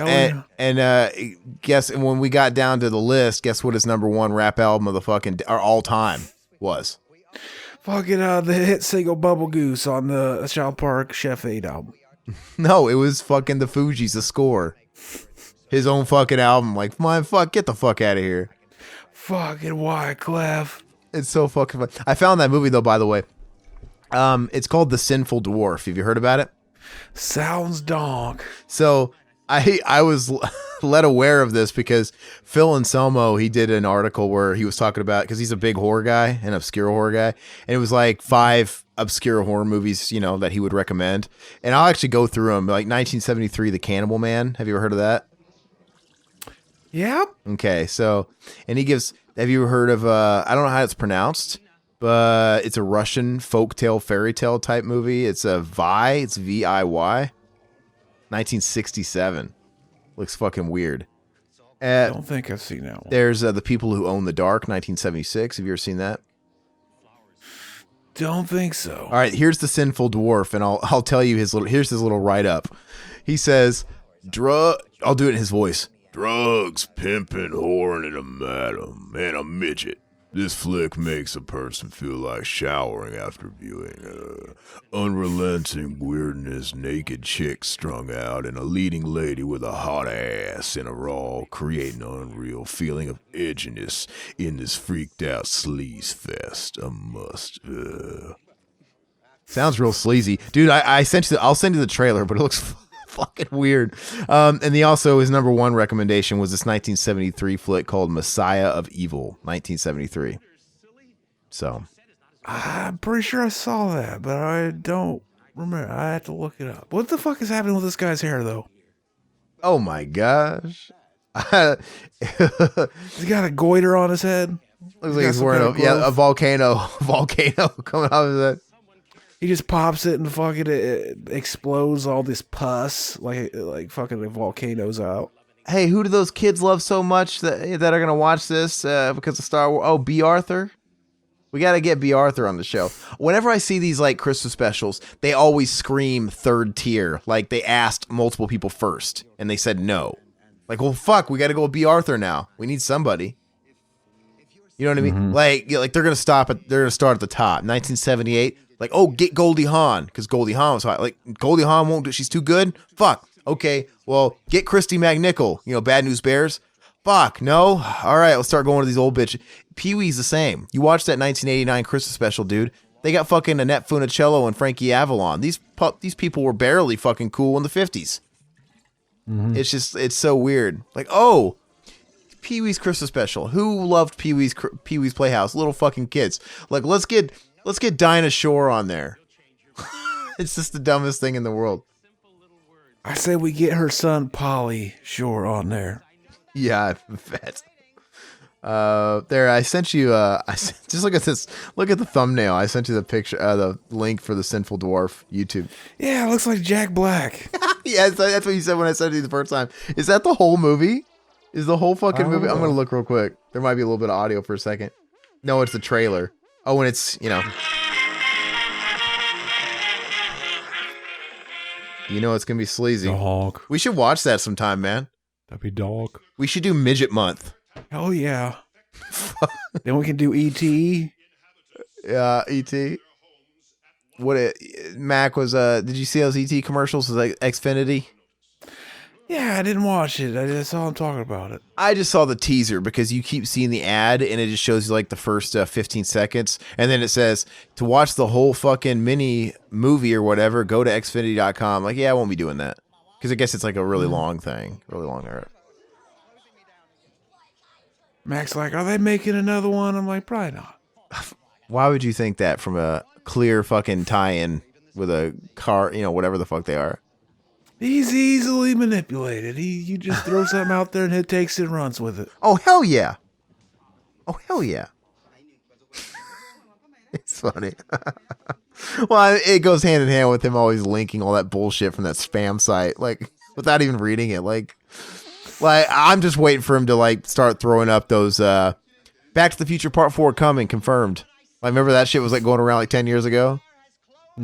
guess when we got down to the list, guess what his #1 rap album of the fucking our all time was? Fucking the hit single Bubble Goose on the South Park Chef 8 album. No, it was fucking the Fugees, The Score. His own fucking album. Like, get the fuck out of here. Fucking Wyclef. It's so fucking fun. I found that movie though, by the way. It's called The Sinful Dwarf. Have you heard about it? Sounds donk. So I was led aware of this because Phil Anselmo, he did an article where he was talking about, because he's a big horror guy, an obscure horror guy, and it was like 5 obscure horror movies, that he would recommend. And I'll actually go through them. Like 1973, The Cannibal Man. Have you ever heard of that? Yep. Okay, so, and he gives, have you ever heard of, I don't know how it's pronounced, but it's a Russian folktale, fairy tale type movie. It's a VIY. It's VIY. 1967. Looks fucking weird. I don't think I've seen that one. There's The People Who Own the Dark, 1976. Have you ever seen that? Don't think so. All right, here's The Sinful Dwarf, and I'll tell you here's his little write-up. He says, I'll do it in his voice. Drugs, pimping, whoring, and a madam, and a midget. This flick makes a person feel like showering after viewing. Unrelenting weirdness, naked chicks strung out, and a leading lady with a hot ass in a raw, create an unreal feeling of edginess in this freaked out sleaze fest. A must. Sounds real sleazy, dude. I'll send you the trailer, but it looks fucking weird. And his #1 recommendation was this 1973 flick called Messiah of Evil, 1973. So I'm pretty sure I saw that, but I don't remember. I have to look it up. What the fuck is happening with this guy's hair, though? Oh my gosh. He's got a goiter on his head. Looks like he's wearing a volcano coming out of his head. He just pops it and fucking it explodes all this pus like fucking the volcanoes out. Hey, who do those kids love so much that are gonna watch this because of Star Wars? Oh, B. Arthur. We gotta get B. Arthur on the show. Whenever I see these like Christmas specials, they always scream third tier. Like they asked multiple people first, and they said no. Like, well, fuck, we gotta go with B. Arthur now. We need somebody. You know what I mean? Like they're gonna start at the top. 1978. Like, oh, get Goldie Hawn because Goldie Hawn was hot. Like Goldie Hawn won't do. She's too good. Fuck. Okay. Well, get Christy McNichol. You know, Bad News Bears. Fuck. No. All right. Let's start going to these old bitches. Pee-wee's the same. You watch that 1989 Christmas special, dude. They got fucking Annette Funicello and Frankie Avalon. These people were barely fucking cool in the 50s. It's so weird. Like, oh, Pee-wee's Christmas special. Who loved Pee-wee's Playhouse? Little fucking kids. Like, let's get Dinah Shore on there. It's just the dumbest thing in the world. I say we get her son Polly Shore on there. Yeah, I bet. There, I sent you. Just look at this. Look at the thumbnail. I sent you the picture, the link for the Sinful Dwarf YouTube. Yeah, it looks like Jack Black. Yeah, that's what you said when I sent you the first time. Is that the whole movie? Is the whole fucking movie? I'm gonna look real quick. There might be a little bit of audio for a second. No, it's the trailer. Oh, and it's it's gonna be sleazy. Dog. We should watch that sometime, man. That'd be dog. We should do Midget Month. Hell yeah. Then we can do E.T. Yeah, E.T. Mac was, did you see those E.T. commercials? Like Xfinity? Yeah, I didn't watch it. I just saw him talking about it. I just saw the teaser because you keep seeing the ad and it just shows you like the first 15 seconds. And then it says to watch the whole fucking mini movie or whatever, go to Xfinity.com. Like, yeah, I won't be doing that. Because I guess it's like a really long thing. Really long era. Mac's like, are they making another one? I'm like, probably not. Why would you think that from a clear fucking tie-in with a car, whatever the fuck they are? He's easily manipulated. You just throw something out there and he takes it and runs with it. Oh, hell yeah. Oh, hell yeah. It's funny. Well, it goes hand in hand with him always linking all that bullshit from that spam site, like, without even reading it. Like I'm just waiting for him to, like, start throwing up those, Back to the Future Part 4 coming, confirmed. Like, remember that shit was, like, going around, like, 10 years ago? I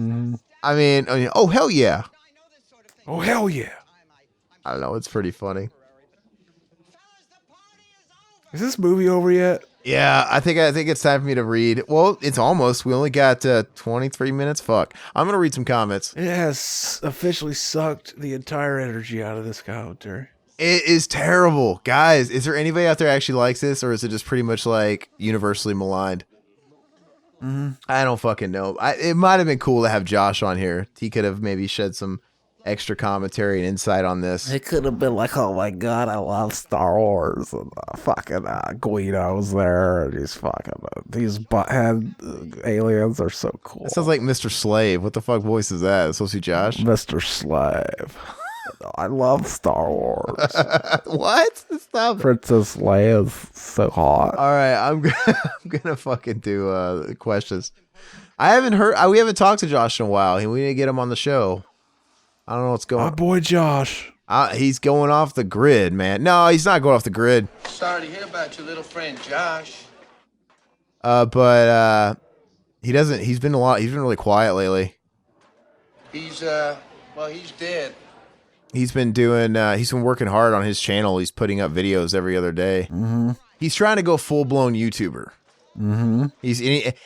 mean, oh, hell yeah. Oh, hell yeah. I don't know. It's pretty funny. Is this movie over yet? Yeah, I think it's time for me to read. Well, it's almost. We only got 23 minutes. Fuck. I'm going to read some comments. It has officially sucked the entire energy out of this commentary. It is terrible. Guys, is there anybody out there actually likes this, or is it just pretty much like universally maligned? I don't fucking know. It might have been cool to have Josh on here. He could have maybe shed some extra commentary and insight on this. It could have been like, oh my god, I love Star Wars, and fucking Guido's there, and these butthead aliens are so cool. It sounds like Mr. Slave. What the fuck voice is that? It's supposed to be Josh? Mr. Slave. I love Star Wars. What? Stop it. Princess Leia's so hot. All right, I'm gonna fucking do questions. We haven't talked to Josh in a while. We need to get him on the show. I don't know what's going on. My boy Josh. He's going off the grid, man. No, he's not going off the grid. Sorry to hear about your little friend Josh. But he doesn't. He's been really quiet lately. He's dead. He's been working hard on his channel. He's putting up videos every other day. He's trying to go full blown YouTuber.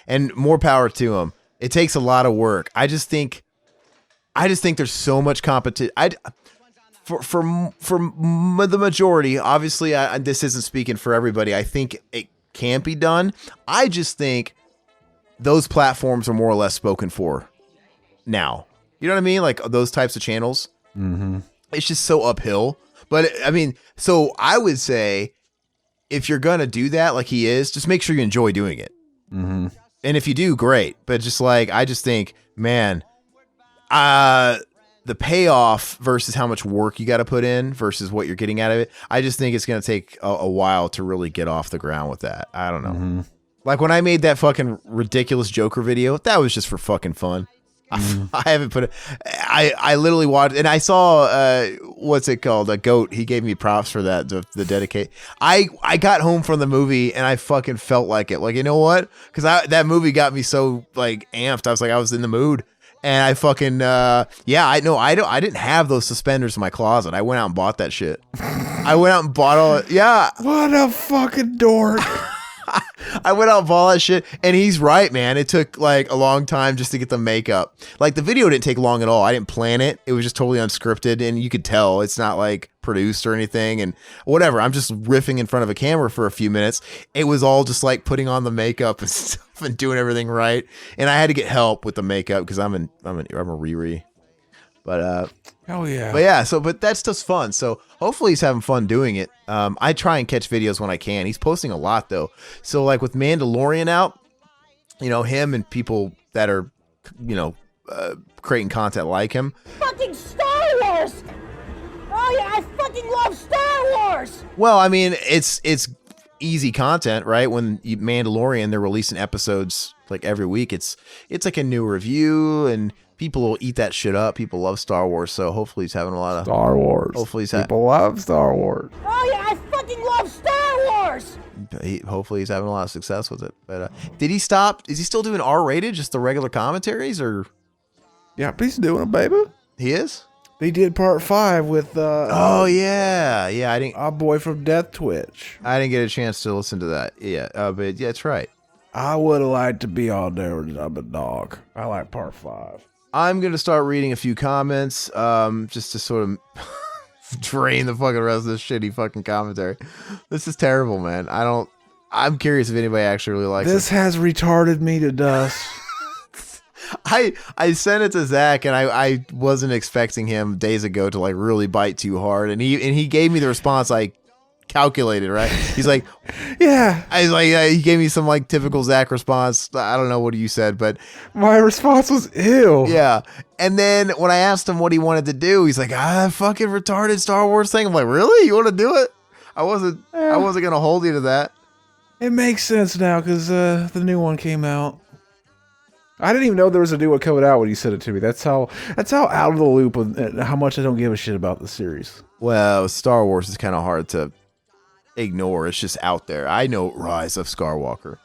And more power to him. It takes a lot of work. I just think there's so much competition. For the majority, obviously, this isn't speaking for everybody. I think it can't be done. I just think those platforms are more or less spoken for now. You know what I mean? Like those types of channels. It's just so uphill. But I mean, so I would say if you're going to do that like he is, just make sure you enjoy doing it. And if you do, great. But just like, I just think, man, the payoff versus how much work you got to put in versus what you're getting out of it. I just think it's going to take a while to really get off the ground with that. I don't know. Like when I made that fucking ridiculous Joker video, that was just for fucking fun. I haven't put it. I literally watched, and I saw what's it called? A goat. He gave me props for that. The dedicate. I got home from the movie and I fucking felt like it. Like, you know what? Because that movie got me so like amped. I was in the mood. And I fucking I didn't have those suspenders in my closet. I went out and bought that shit. I went out and bought all it. Yeah. What a fucking dork. I went out and bought all that shit. And he's right, man. It took like a long time just to get the makeup. Like the video didn't take long at all. I didn't plan it. It was just totally unscripted. And you could tell it's not like produced or anything. And whatever. I'm just riffing in front of a camera for a few minutes. It was all just like putting on the makeup and stuff and doing everything right. And I had to get help with the makeup because I'm a Riri. But oh yeah. But yeah, but that's just fun. So hopefully he's having fun doing it. I try and catch videos when I can. He's posting a lot though. So like with Mandalorian out, you know, him and people that are, you know, creating content like him. Fucking Star Wars! Oh yeah, I fucking love Star Wars! Well, I mean, it's easy content, right? When Mandalorian, they're releasing episodes like every week. It's like a new review, and people will eat that shit up. People love Star Wars, so hopefully he's having a lot of Star Wars. Hopefully people love Star Wars. Oh yeah, I fucking love Star Wars! Hopefully he's having a lot of success with it. But did he stop? Is he still doing R-rated, just the regular commentaries, or? Yeah, he's doing it, baby. He is. He did part 5 with oh yeah, I didn't. Our boy from Death Twitch. I didn't get a chance to listen to that. Yeah, but yeah, that's right. I would have liked to be on there with I'm a dog. I like part 5. I'm gonna start reading a few comments, just to sort of drain the fucking rest of this shitty fucking commentary. This is terrible, man. I'm curious if anybody actually really likes this. It. Has retarded me to dust. I sent it to Zach, and I wasn't expecting him days ago to like really bite too hard, and he gave me the response I calculated, right? He's like, yeah. I was like, he gave me some like typical Zach response. I don't know what you said, but my response was ew. Yeah. And then when I asked him what he wanted to do, he's like, fucking retarded Star Wars thing. I'm like, really? You want to do it? I wasn't gonna hold you to that. It makes sense now because the new one came out. I didn't even know there was a new one coming out when you said it to me. That's how out of the loop of how much I don't give a shit about the series. Well, Star Wars is kind of hard to ignore. It's just out there. I know Rise of Skywalker.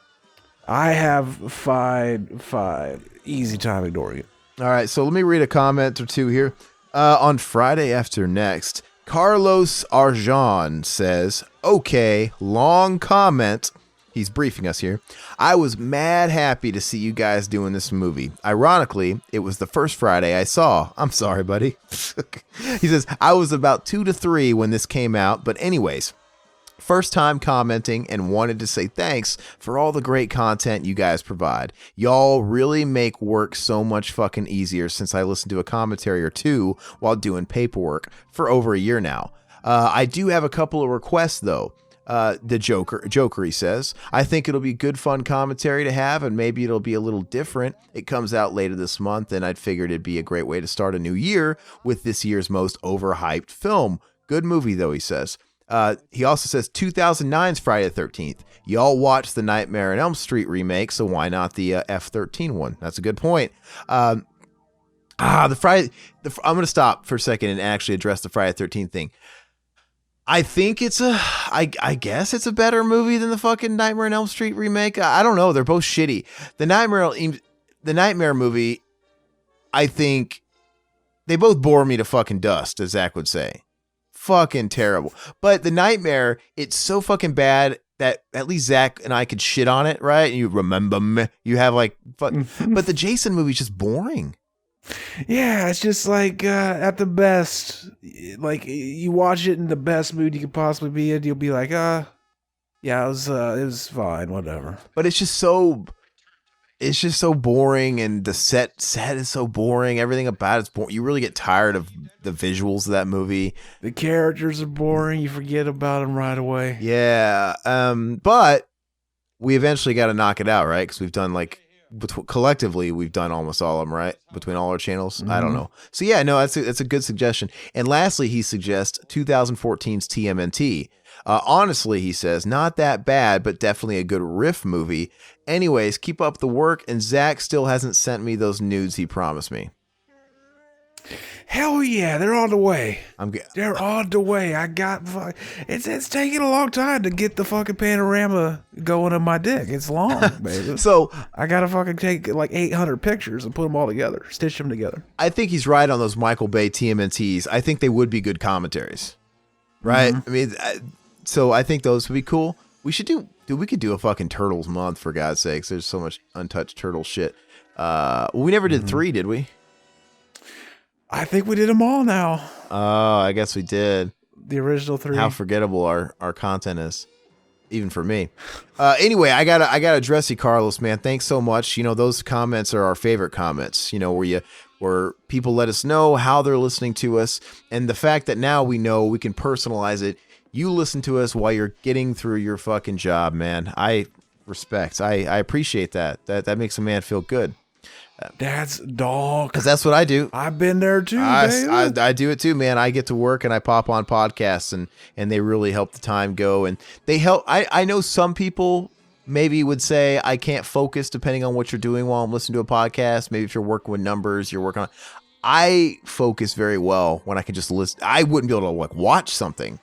I have fine easy time ignoring it. All right, so let me read a comment or two here. On Friday after next, Carlos Arjan says, okay, long comment. He's briefing us here. I was mad happy to see you guys doing this movie. Ironically, it was the first Friday I saw. I'm sorry, buddy. He says, I was about 2 to 3 when this came out. But anyways, first time commenting and wanted to say thanks for all the great content you guys provide. Y'all really make work so much fucking easier since I listened to a commentary or two while doing paperwork for over a year now. I do have a couple of requests though. The Joker, he says, I think it'll be good fun commentary to have, and maybe it'll be a little different. It comes out later this month, and I'd figured it'd be a great way to start a new year with this year's most overhyped film. Good movie though, he says. He also says 2009's Friday the 13th. Y'all watched the Nightmare on Elm Street remake, so why not the F-13 one? That's a good point. I'm going to stop for a second and actually address the Friday the 13th thing. I think I guess it's a better movie than the fucking Nightmare on Elm Street remake. I don't know. They're both shitty. The Nightmare movie, I think they both bore me to fucking dust, as Zach would say. Fucking terrible. But the Nightmare, it's so fucking bad that at least Zach and I could shit on it, right? And you remember me. You have like, but the Jason movie's just boring. Yeah, it's just like at the best, like you watch it in the best mood you could possibly be in, you'll be like, yeah, it was fine, whatever. But it's just so boring, and the set is so boring. Everything about it's boring. You really get tired of the visuals of that movie. The characters are boring. You forget about them right away. Yeah, but we eventually got to knock it out, right? Because we've done collectively we've done almost all of them, right, between all our channels. I don't know. So yeah, no, that's a good suggestion. And lastly, he suggests 2014's TMNT. Honestly, he says, not that bad, but definitely a good riff movie. Anyways, keep up the work, and Zach still hasn't sent me those nudes he promised me. Hell yeah, they're on the way. They're on the way. It's taking a long time to get the fucking panorama going on my dick. It's long, baby. So I gotta fucking take like 800 pictures and put them all together, stitch them together. I think he's right on those Michael Bay TMNTs. I think they would be good commentaries, right? I mean, so I think those would be cool. We should we could do a fucking Turtles month, for God's sakes. There's so much untouched turtle shit. We never did 3, did we? I think we did them all now. Oh, I guess we did. The original 3. How forgettable our content is, even for me. Anyway, I gotta address you, Carlos, man. Thanks so much. You know, those comments are our favorite comments. You know, where people let us know how they're listening to us, and the fact that now we know we can personalize it. You listen to us while you're getting through your fucking job, man. I appreciate that. That makes a man feel good. That's dog. Because that's what I do. I've been there too, baby. I do it too, man. I get to work and I pop on podcasts and they really help the time go. And they help. I know some people maybe would say I can't focus depending on what you're doing while I'm listening to a podcast. Maybe if you're working with numbers, you're working on. I focus very well when I can just listen. I wouldn't be able to like watch something,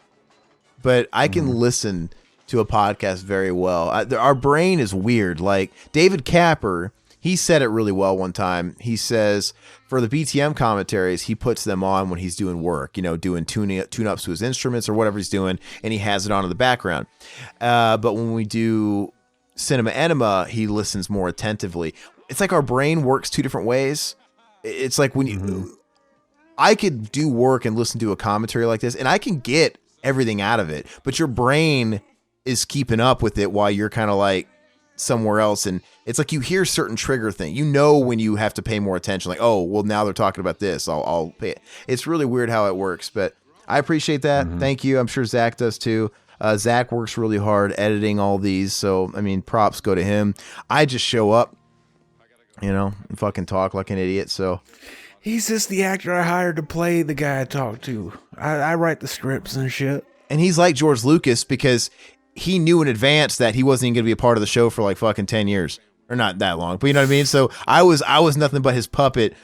but I can listen to a podcast very well. Our brain is weird. Like David Capper, he said it really well one time. He says for the BTM commentaries, he puts them on when he's doing work, you know, doing tune-ups to his instruments or whatever he's doing, and he has it on in the background. But when we do Cinema Enema, he listens more attentively. It's like our brain works two different ways. It's like when I could do work and listen to a commentary like this, and I can get everything out of it, but your brain is keeping up with it while you're kind of like somewhere else, and it's like you hear certain trigger thing. You know when you have to pay more attention, like, oh, well, now they're talking about this. I'll pay it. It's really weird how it works, but I appreciate that. Thank you. I'm sure Zach does too. Zach works really hard editing all these, so I mean, props go to him. I just show up, you know, and fucking talk like an idiot. So he's just the actor I hired to play the guy I talk to. I write the scripts and shit. And he's like George Lucas because he knew in advance that he wasn't even going to be a part of the show for like fucking 10 years or not that long, but you know what I mean? So I was nothing but his puppet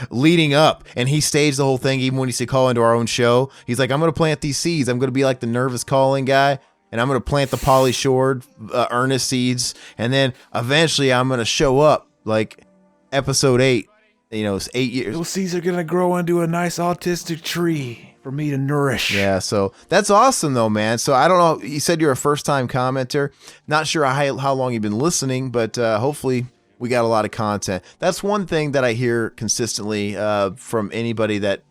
leading up, and he staged the whole thing. Even when he said call into our own show, he's like, I'm going to plant these seeds. I'm going to be like the nervous calling guy, and I'm going to plant the Pauly Shore earnest seeds. And then eventually I'm going to show up like episode 8, you know, it's 8 years. Those seeds are going to grow into a nice autistic tree for me to nourish. Yeah, so that's awesome though, man. So I don't know, you said you're a first-time commenter. Not sure how long you've been listening, but hopefully we got a lot of content. That's one thing that I hear consistently from anybody that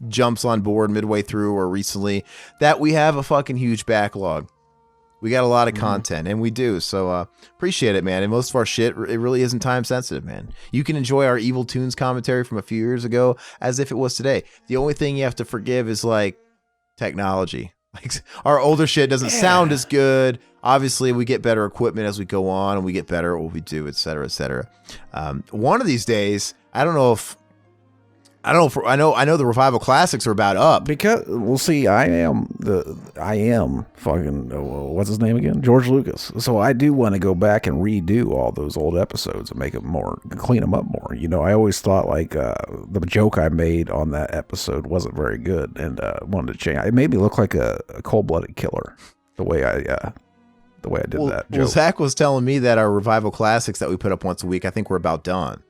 jumps on board midway through or recently, that we have a fucking huge backlog. We got a lot of content, and we do. So appreciate it, man. And most of our shit, it really isn't time sensitive, man. You can enjoy our Evil Tunes commentary from a few years ago as if it was today. The only thing you have to forgive is like technology. Like our older shit doesn't sound as good. Obviously, we get better equipment as we go on, and we get better at what we do, et cetera, et cetera. One of these days, I know the Revival Classics are about up. Because we'll see, I am fucking what's his name again? George Lucas. So I do want to go back and redo all those old episodes and make them more, clean them up more. You know, I always thought like the joke I made on that episode wasn't very good, and wanted to change. It made me look like a cold-blooded killer the way I did that joke. Well, Zach was telling me that our Revival Classics that we put up once a week, I think we're about done.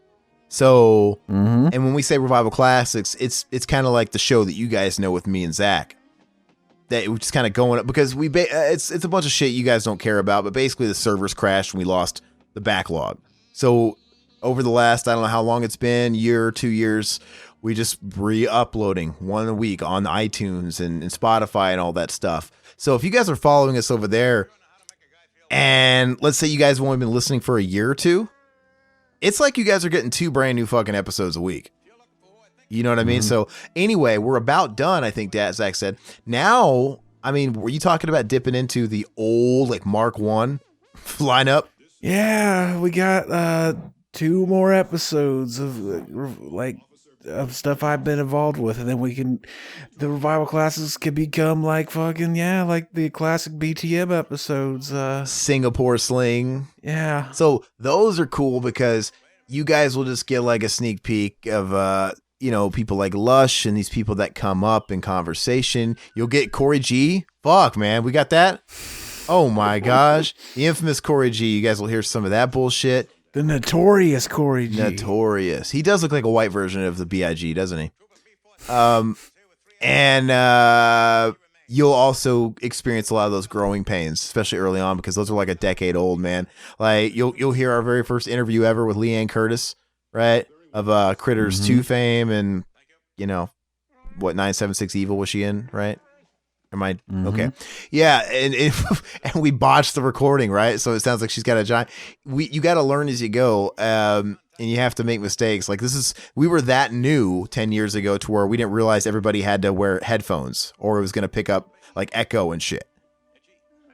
So, and when we say Revival Classics, it's kind of like the show that you guys know with me and Zach, that we're just kind of going up because it's a bunch of shit you guys don't care about, but basically the servers crashed and we lost the backlog. So over the last, I don't know how long it's been, year or 2 years, we just re-uploading one a week on iTunes and Spotify and all that stuff. So if you guys are following us over there, and let's say you guys have only been listening for a year or two, it's like you guys are getting 2 brand new fucking episodes a week. You know what I mean? So anyway, we're about done, I think Zach said. Now, I mean, were you talking about dipping into the old like Mark 1 lineup? Yeah, we got 2 more episodes of like of stuff I've been involved with, and then the revival classes can become like fucking like the classic BTM episodes. Singapore Sling. Yeah. So those are cool because you guys will just get like a sneak peek of people like Lush and these people that come up in conversation. You'll get Corey G. Fuck, man, we got that. Oh my gosh, the infamous Corey G. You guys will hear some of that bullshit. The notorious Corey G. Notorious. He does look like a white version of the B.I.G., doesn't he? And you'll also experience a lot of those growing pains, especially early on, because those are like a decade old, man. Like you'll hear our very first interview ever with Leanne Curtis, right? Of Critters 2 fame, and 976 Evil was she in, right? Am I okay? Yeah, and and we botched the recording, right? So it sounds like she's got a giant. You got to learn as you go, and you have to make mistakes. Like we were that new 10 years ago to where we didn't realize everybody had to wear headphones or it was going to pick up like echo and shit.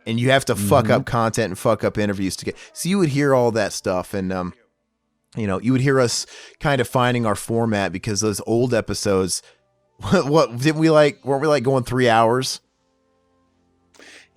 And you have to fuck up content and fuck up interviews to get. So you would hear all that stuff, and you would hear us kind of finding our format because those old episodes. What didn't we like? Weren't we like going 3 hours?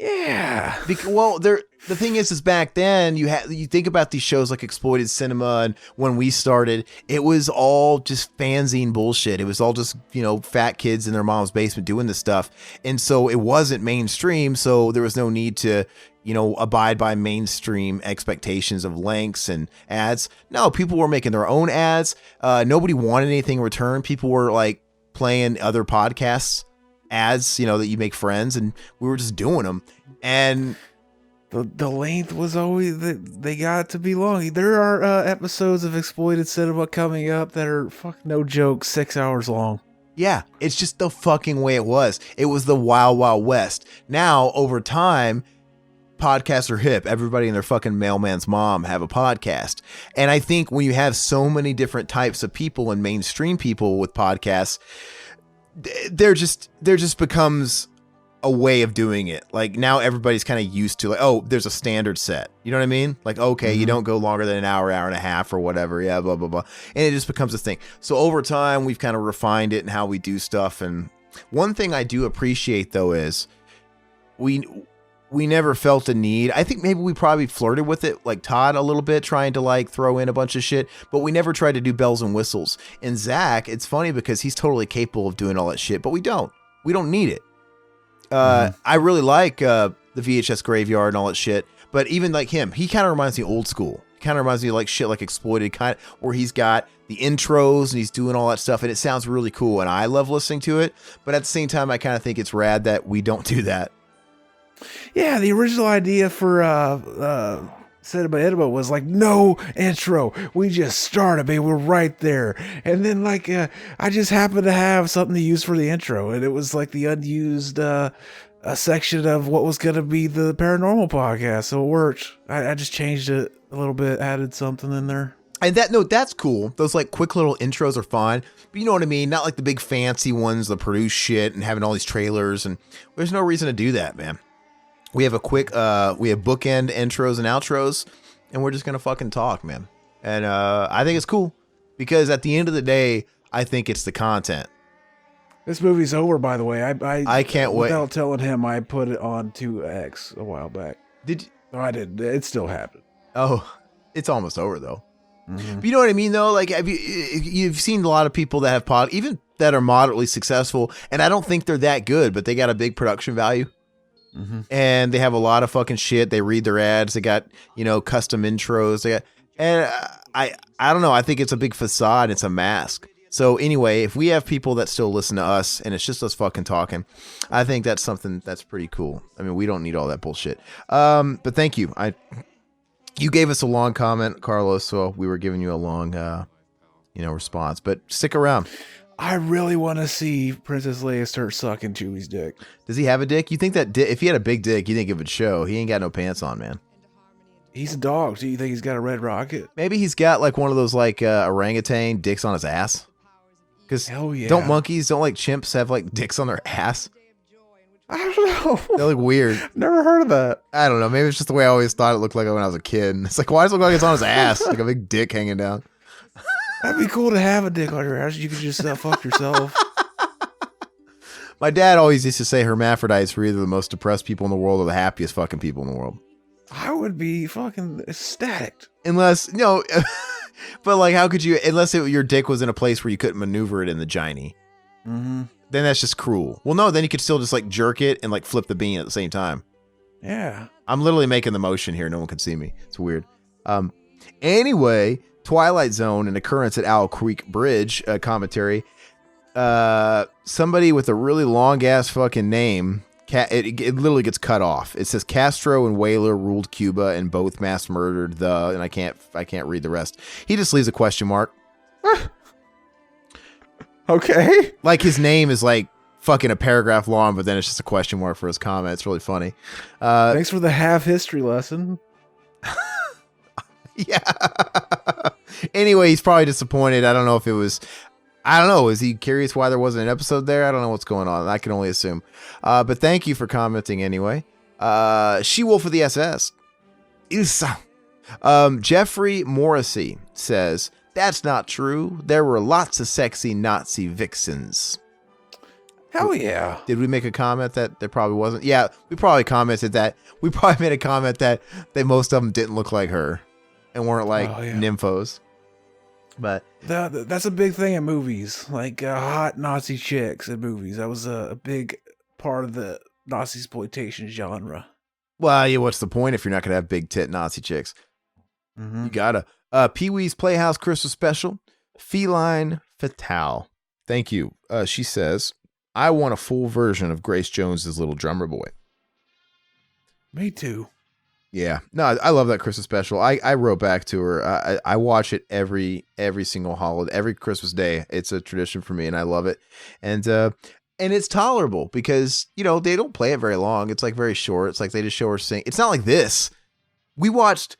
Yeah. The thing is back then you think about these shows like Exploited Cinema, and when we started, it was all just fanzine bullshit. It was all just, fat kids in their mom's basement doing this stuff. And so it wasn't mainstream. So there was no need to, abide by mainstream expectations of lengths and ads. No, people were making their own ads. Nobody wanted anything in return. People were like playing other podcasts ads, that you make friends, and we were just doing them. And the length was always they got to be long. There are episodes of Exploited Cinema coming up that are no joke 6 hours long. Yeah, it's just the fucking way it was. It was the Wild Wild West. Now over time, podcasts are hip. Everybody and their fucking mailman's mom have a podcast. And I think when you have so many different types of people and mainstream people with podcasts, there just becomes a way of doing it. Like now everybody's kind of used to like, oh, there's a standard set. You know what I mean? Like, okay, you don't go longer than an hour and a half or whatever. Yeah, blah, blah, blah. And it just becomes a thing. So over time, we've kind of refined it and how we do stuff. And one thing I do appreciate though is we never felt a need. I think maybe we probably flirted with it, like Todd a little bit, trying to like throw in a bunch of shit, but we never tried to do bells and whistles. And Zach, it's funny because he's totally capable of doing all that shit, but we don't need it. I really like the VHS Graveyard and all that shit, but even like him, he kind of reminds me old school. He kind of reminds me of like shit like Exploited, kind of where he's got the intros and he's doing all that stuff, and it sounds really cool, and I love listening to it. But at the same time, I kind of think it's rad that we don't do that. Yeah, the original idea for Cinema Enema was like no intro. We just started, baby. We're right there. And then like I just happened to have something to use for the intro, and it was like the unused a section of what was going to be the paranormal podcast. So it worked. I just changed it a little bit, added something in there. And that's cool. Those like quick little intros are fine. But you know what I mean? Not like the big fancy ones, the produced shit and having all these trailers, and there's no reason to do that, man. We have we have bookend intros and outros, and we're just going to fucking talk, man. And I think it's cool because at the end of the day, I think it's the content. This movie's over, by the way. I can't wait. Without telling him, I put it on 2X a while back. Did you? No, I didn't. It still happened. Oh, it's almost over though. Mm-hmm. But you know what I mean, though? Like, you've seen a lot of people that have even that are moderately successful, and I don't think they're that good, but they got a big production value. Mm-hmm. And they have a lot of fucking shit. They read their ads. They got, custom intros. And I don't know. I think it's a big facade. It's a mask. So anyway, if we have people that still listen to us and it's just us fucking talking, I think that's something that's pretty cool. I mean, we don't need all that bullshit. But thank you. You gave us a long comment, Carlos, so we were giving you a long, response. But stick around. I really want to see Princess Leia start sucking Chewie's dick. Does he have a dick? You think that if he had a big dick, you think it would show? He ain't got no pants on, man. He's a dog. Do you think he's got a red rocket? Maybe he's got like one of those like orangutan dicks on his ass. Because don't monkeys, don't like chimps have like dicks on their ass? I don't know. They look weird. Never heard of that. I don't know. Maybe it's just the way I always thought it looked like when I was a kid. It's like, why does it look like it's on his ass? Like a big dick hanging down. That'd be cool to have a dick on your ass. You could just fuck yourself. My dad always used to say hermaphrodites were either the most depressed people in the world or the happiest fucking people in the world. I would be fucking ecstatic. Unless, but like, how could you, unless your dick was in a place where you couldn't maneuver it in the gynae. Mm-hmm. Then that's just cruel. Well, no, then you could still just like jerk it and like flip the bean at the same time. Yeah. I'm literally making the motion here. No one can see me. It's weird. Anyway, Twilight Zone, an occurrence at Owl Creek Bridge commentary. Somebody with a really long ass fucking name. It literally gets cut off. It says Castro and Whaler ruled Cuba and both mass murdered and I can't read the rest. He just leaves a question mark. Okay. Like his name is like fucking a paragraph long, but then it's just a question mark for his comment. It's really funny. Thanks for the half history lesson. Yeah. Anyway, he's probably disappointed. I don't know if it was. I don't know. Is he curious why there wasn't an episode there? I don't know what's going on. I can only assume. But thank you for commenting anyway. She-Wolf of the SS. Jeffrey Morrissey says, that's not true. There were lots of sexy Nazi vixens. Hell yeah. Did we make a comment that there probably wasn't? Yeah, we probably commented that. We probably made a comment that most of them didn't look like her and weren't like nymphos. But that's a big thing in movies, like hot Nazi chicks in movies. That was a big part of the Nazi exploitation genre. Well, yeah, what's the point if you're not going to have big tit Nazi chicks? Mm-hmm. You gotta. Pee-wee's Playhouse Christmas Special, Feline Fatale. Thank you. She says, I want a full version of Grace Jones's Little Drummer Boy. Me too. Yeah, no, I love that Christmas special. I wrote back to her. I watch it every single holiday, every Christmas day. It's a tradition for me, and I love it. And it's tolerable because they don't play it very long. It's like very short. It's like they just show her sing. It's not like this. We watched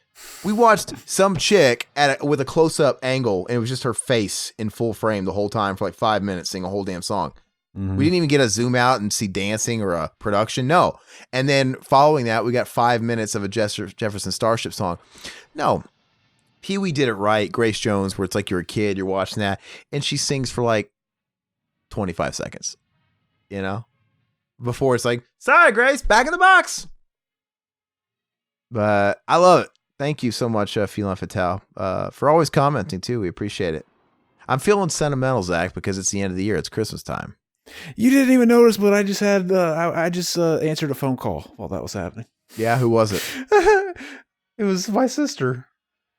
some chick with a close up angle, and it was just her face in full frame the whole time for like 5 minutes, sing a whole damn song. Mm-hmm. We didn't even get a zoom out and see dancing or a production. No. And then following that, we got 5 minutes of a Jefferson Starship song. No. Pee-wee did it right. Grace Jones, where it's like you're a kid, you're watching that, and she sings for like 25 seconds. Before it's like, sorry, Grace, back in the box. But I love it. Thank you so much, Feline Fatale, for always commenting too. We appreciate it. I'm feeling sentimental, Zach, because it's the end of the year. It's Christmas time. You didn't even notice, but I just had I just answered a phone call while that was happening. Yeah, who was it? It was my sister.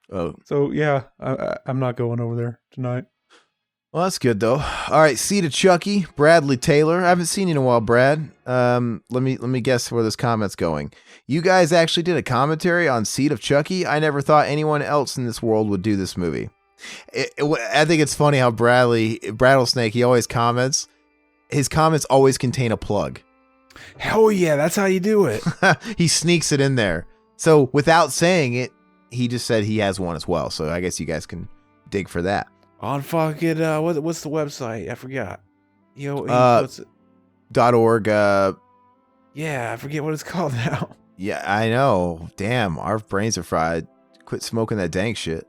Oh, so yeah, I'm not going over there tonight. Well, that's good though. All right, Seed of Chucky, Bradley Taylor. I haven't seen you in a while, Brad. Let me guess where this comment's going. You guys actually did a commentary on Seed of Chucky. I never thought anyone else in this world would do this movie. I think it's funny how Brattlesnake, he always comments. His comments always contain a plug. Hell yeah, that's how you do it. He sneaks it in there. So without saying it, he just said he has one as well. So I guess you guys can dig for that. On fucking what's the website? I forgot. What's it? .org. Yeah, I forget what it's called now. Yeah, I know. Damn, our brains are fried. Quit smoking that dank shit.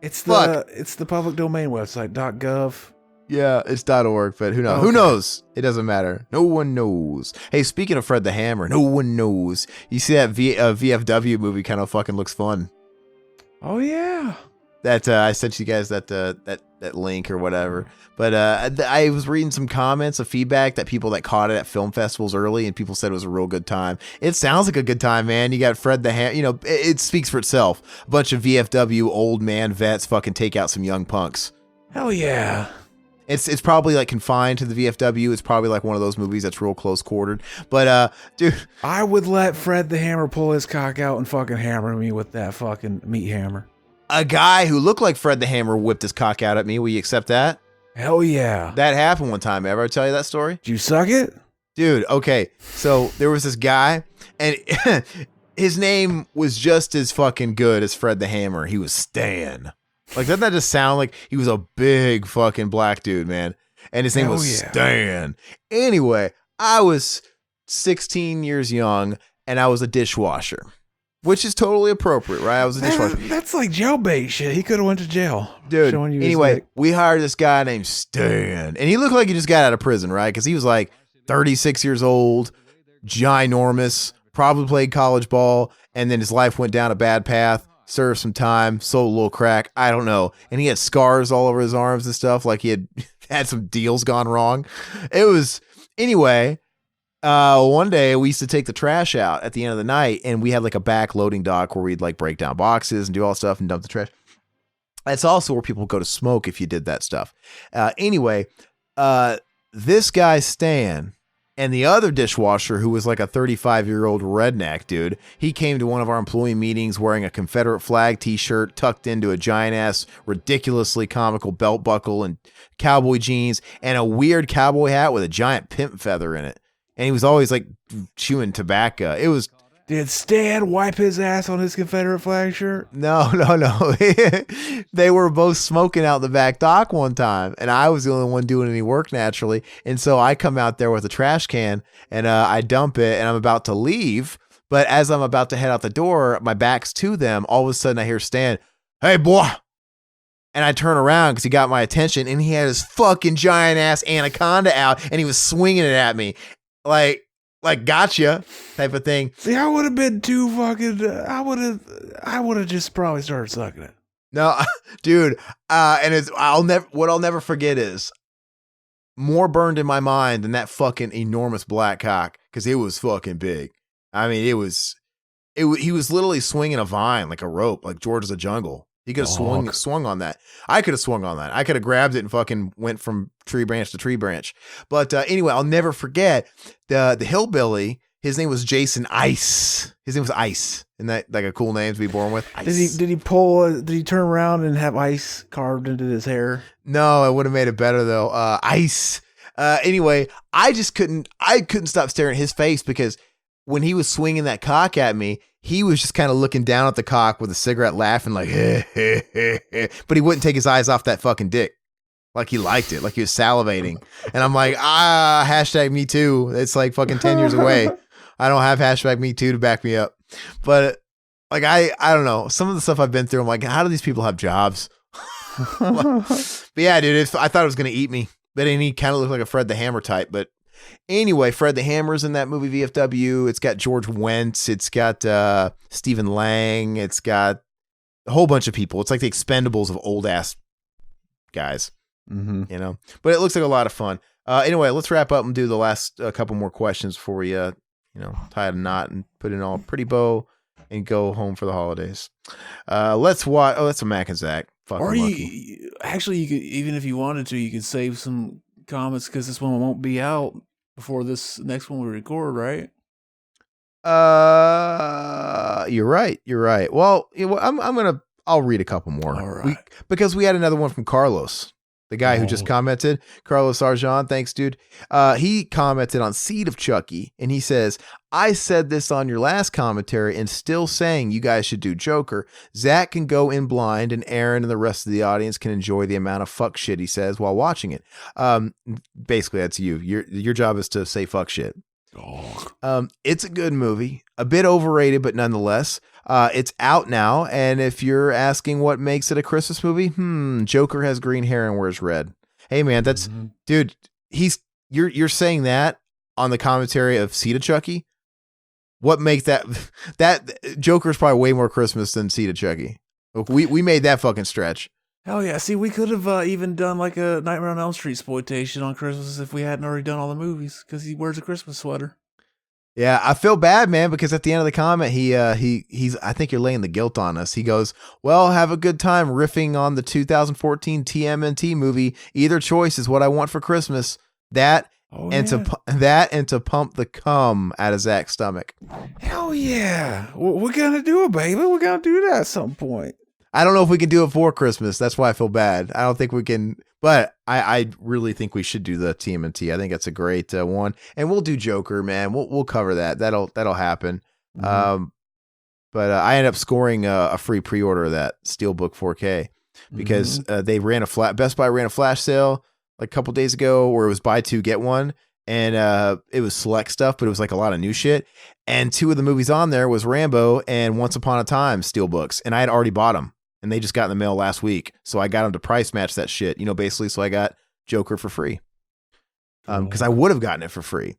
It's the public domain website, .gov. Yeah, it's .org, but who knows? Okay. Who knows? It doesn't matter. No one knows. Hey, speaking of Fred the Hammer, no one knows. You see that VFW movie kind of fucking looks fun. Oh yeah. That I sent you guys that link or whatever. But I was reading some comments of feedback that people that caught it at film festivals early, and people said it was a real good time. It sounds like a good time, man. You got Fred the Hammer. It speaks for itself. A bunch of VFW old man vets fucking take out some young punks. Hell yeah. It's probably like confined to the VFW. It's probably like one of those movies that's real close quartered. But dude, I would let Fred the Hammer pull his cock out and fucking hammer me with that fucking meat hammer. A guy who looked like Fred the Hammer whipped his cock out at me. Will you accept that? Hell yeah. That happened one time. Ever tell you that story? Did you suck it? Dude, okay. So there was this guy, and his name was just as fucking good as Fred the Hammer. He was Stan. Like, doesn't that just sound like he was a big fucking black dude, man? And his name was Stan. Anyway, I was 16 years young, and I was a dishwasher. which is totally appropriate, right? I was a dishwasher. That's like jailbait shit. He could have went to jail. Dude, showing you his anyway, dick. we hired this guy named Stan, and he looked like he just got out of prison, right? Because he was like 36 years old, ginormous, probably played college ball, and then his life went down a bad path, served some time, sold a little crack, I don't know. And he had scars all over his arms and stuff, like he had had some deals gone wrong. It was, anyway, one day we used to take the trash out at the end of the night, and we had like a back loading dock where we'd like break down boxes and do all stuff and dump the trash. That's also where people go to smoke if you did that stuff. Anyway, this guy Stan and the other dishwasher, who was like a 35-year-old redneck dude, he came to one of our employee meetings wearing a Confederate flag t-shirt tucked into a giant-ass, ridiculously comical belt buckle and cowboy jeans and a weird cowboy hat with a giant pimp feather in it. And he was always like chewing tobacco. It was... Did Stan wipe his ass on his Confederate flag shirt? No. They were both smoking out the back dock one time, and I was the only one doing any work naturally. And so I come out there with a trash can, and I dump it, and I'm about to leave. But as I'm about to head out the door, my back's to them. All of a sudden, I hear Stan, "Hey, boy." And I turn around because he got my attention, and he had his fucking giant ass anaconda out, and he was swinging it at me. Like gotcha type of thing. See, I would have been too fucking. I would have just probably started sucking it. No, dude. And what I'll never forget is more burned in my mind than that fucking enormous black cock, because it was fucking big. I mean, he was literally swinging a vine like a rope, like George of the Jungle. He could have swung on that. I could have swung on that. I could have grabbed it and fucking went from tree branch to tree branch. But anyway, I'll never forget the hillbilly. His name was Jason Ice. His name was Ice. Isn't that like a cool name to be born with? Ice. Did he turn around and have ice carved into his hair? No, it would have made it better though. Ice. Anyway, I couldn't stop staring at his face, because when he was swinging that cock at me, he was just kind of looking down at the cock with a cigarette, laughing like, but he wouldn't take his eyes off that fucking dick. Like he liked it, like he was salivating. And I'm like, hashtag me too. It's like fucking 10 years away. I don't have hashtag me too to back me up. But like, I don't know. Some of the stuff I've been through, I'm like, how do these people have jobs? But yeah, dude, I thought it was going to eat me. But then he kind of looked like a Fred the Hammer type. But anyway, Fred the Hammer's in that movie VFW. It's got George Wentz. It's got Stephen Lang. It's got a whole bunch of people. It's like the Expendables of old ass guys, you know. But it looks like a lot of fun. Anyway, let's wrap up and do the last couple more questions before we, tie a knot and put in all a pretty bow and go home for the holidays. Let's watch. Oh, that's a Mac and Zach. Or you could, even if you wanted to, you could save some comments, because this one won't be out before this next one we record, right? You're right. Well, I'll read a couple more. All right. Because we had another one from Carlos, the guy who just commented. Carlos Arjan, thanks, dude. He commented on Seed of Chucky, and he says, "I said this on your last commentary and still saying you guys should do Joker. Zach can go in blind, and Aaron and the rest of the audience can enjoy the amount of fuck shit he says while watching it." Basically, that's you. Your job is to say fuck shit. It's a good movie, a bit overrated, but nonetheless, it's out now. And if you're asking what makes it a Christmas movie, Joker has green hair and wears red. Hey man, that's dude. You're saying that on the commentary of Seed of Chucky. What makes that Joker is probably way more Christmas than Seed of Chucky. We made that fucking stretch. Hell yeah. See, we could have even done like a Nightmare on Elm Street exploitation on Christmas if we hadn't already done all the movies, because he wears a Christmas sweater. Yeah, I feel bad, man, because at the end of the comment, he's I think you're laying the guilt on us. He goes, "Well, have a good time riffing on the 2014 TMNT movie. Either choice is what I want for Christmas. And to pump the cum out of Zach's stomach." Hell yeah. We're going to do it, baby. We're going to do that at some point. I don't know if we can do it for Christmas. That's why I feel bad. I don't think we can, but I really think we should do the TMNT. I think that's a great one, and we'll do Joker, man. We'll cover that. That'll happen. But I ended up scoring a free pre-order of that Steelbook 4K because they ran Best Buy ran a flash sale like a couple days ago where it was buy two get one, and it was select stuff, but it was like a lot of new shit. And 2 of the movies on there was Rambo and Once Upon a Time steelbooks, and I had already bought them, and they just got in the mail last week, so I got them to price match that shit, basically. So I got Joker for free, because I would have gotten it for free.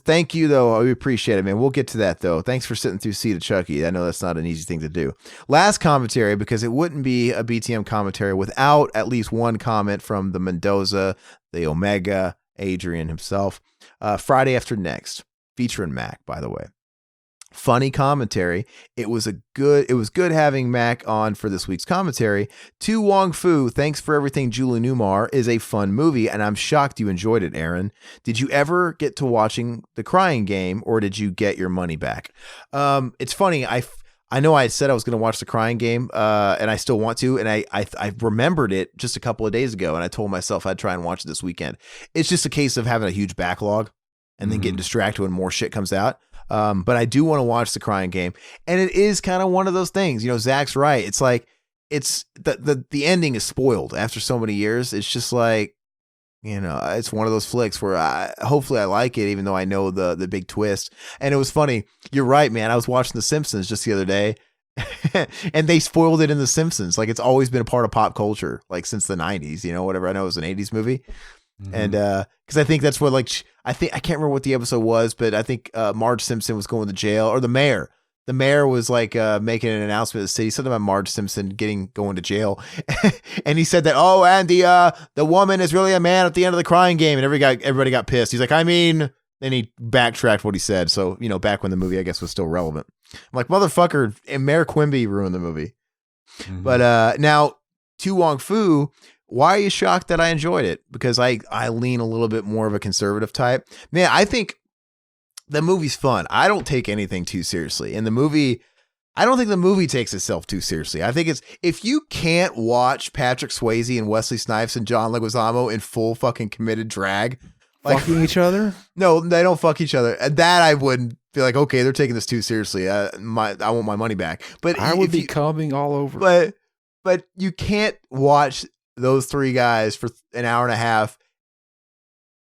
Thank you, though. We appreciate it, man. We'll get to that, though. Thanks for sitting through Seed of Chucky. I know that's not an easy thing to do. Last commentary, because it wouldn't be a BTM commentary without at least one comment from the Mendoza, the Omega, Adrian himself. Friday After Next, featuring Mac, by the way. Funny commentary. It was good having Mac on for this week's commentary. To Wong Fu, thanks for everything, Julie Newmar, is a fun movie, and I'm shocked you enjoyed it, Aaron. Did you ever get to watching The Crying Game, or did you get your money back? It's funny. I know I said I was going to watch The Crying Game, and I still want to, and I remembered it just a couple of days ago, and I told myself I'd try and watch it this weekend. It's just a case of having a huge backlog and then getting distracted when more shit comes out. But I do want to watch The Crying Game, and it is kind of one of those things. Zach's right. It's like it's the ending is spoiled after so many years. It's just like, it's one of those flicks where hopefully I like it, even though I know the big twist. And it was funny. You're right, man. I was watching The Simpsons just the other day, and they spoiled it in The Simpsons. Like, it's always been a part of pop culture, like since the 90s. Whatever. I know it was an 80s movie. And because I think that's what, like, I can't remember what the episode was, but I think Marge Simpson was going to jail, or the mayor. The mayor was like making an announcement to the city, something about Marge Simpson going to jail, and he said that, oh, and the woman is really a man at the end of The Crying Game, and everybody got pissed. He's like, then he backtracked what he said, so back when the movie I guess was still relevant. I'm like, motherfucker, and Mayor Quimby ruined the movie. But now to Wong Fu. Why are you shocked that I enjoyed it? Because I lean a little bit more of a conservative type. Man, I think the movie's fun. I don't take anything too seriously. And I don't think the movie takes itself too seriously. I think if you can't watch Patrick Swayze and Wesley Snipes and John Leguizamo in full fucking committed drag. Like, fucking each other? No, they don't fuck each other. That I wouldn't be like, okay, they're taking this too seriously. I want my money back. But I would be coming all over. But you can't watch those 3 guys for an hour and a half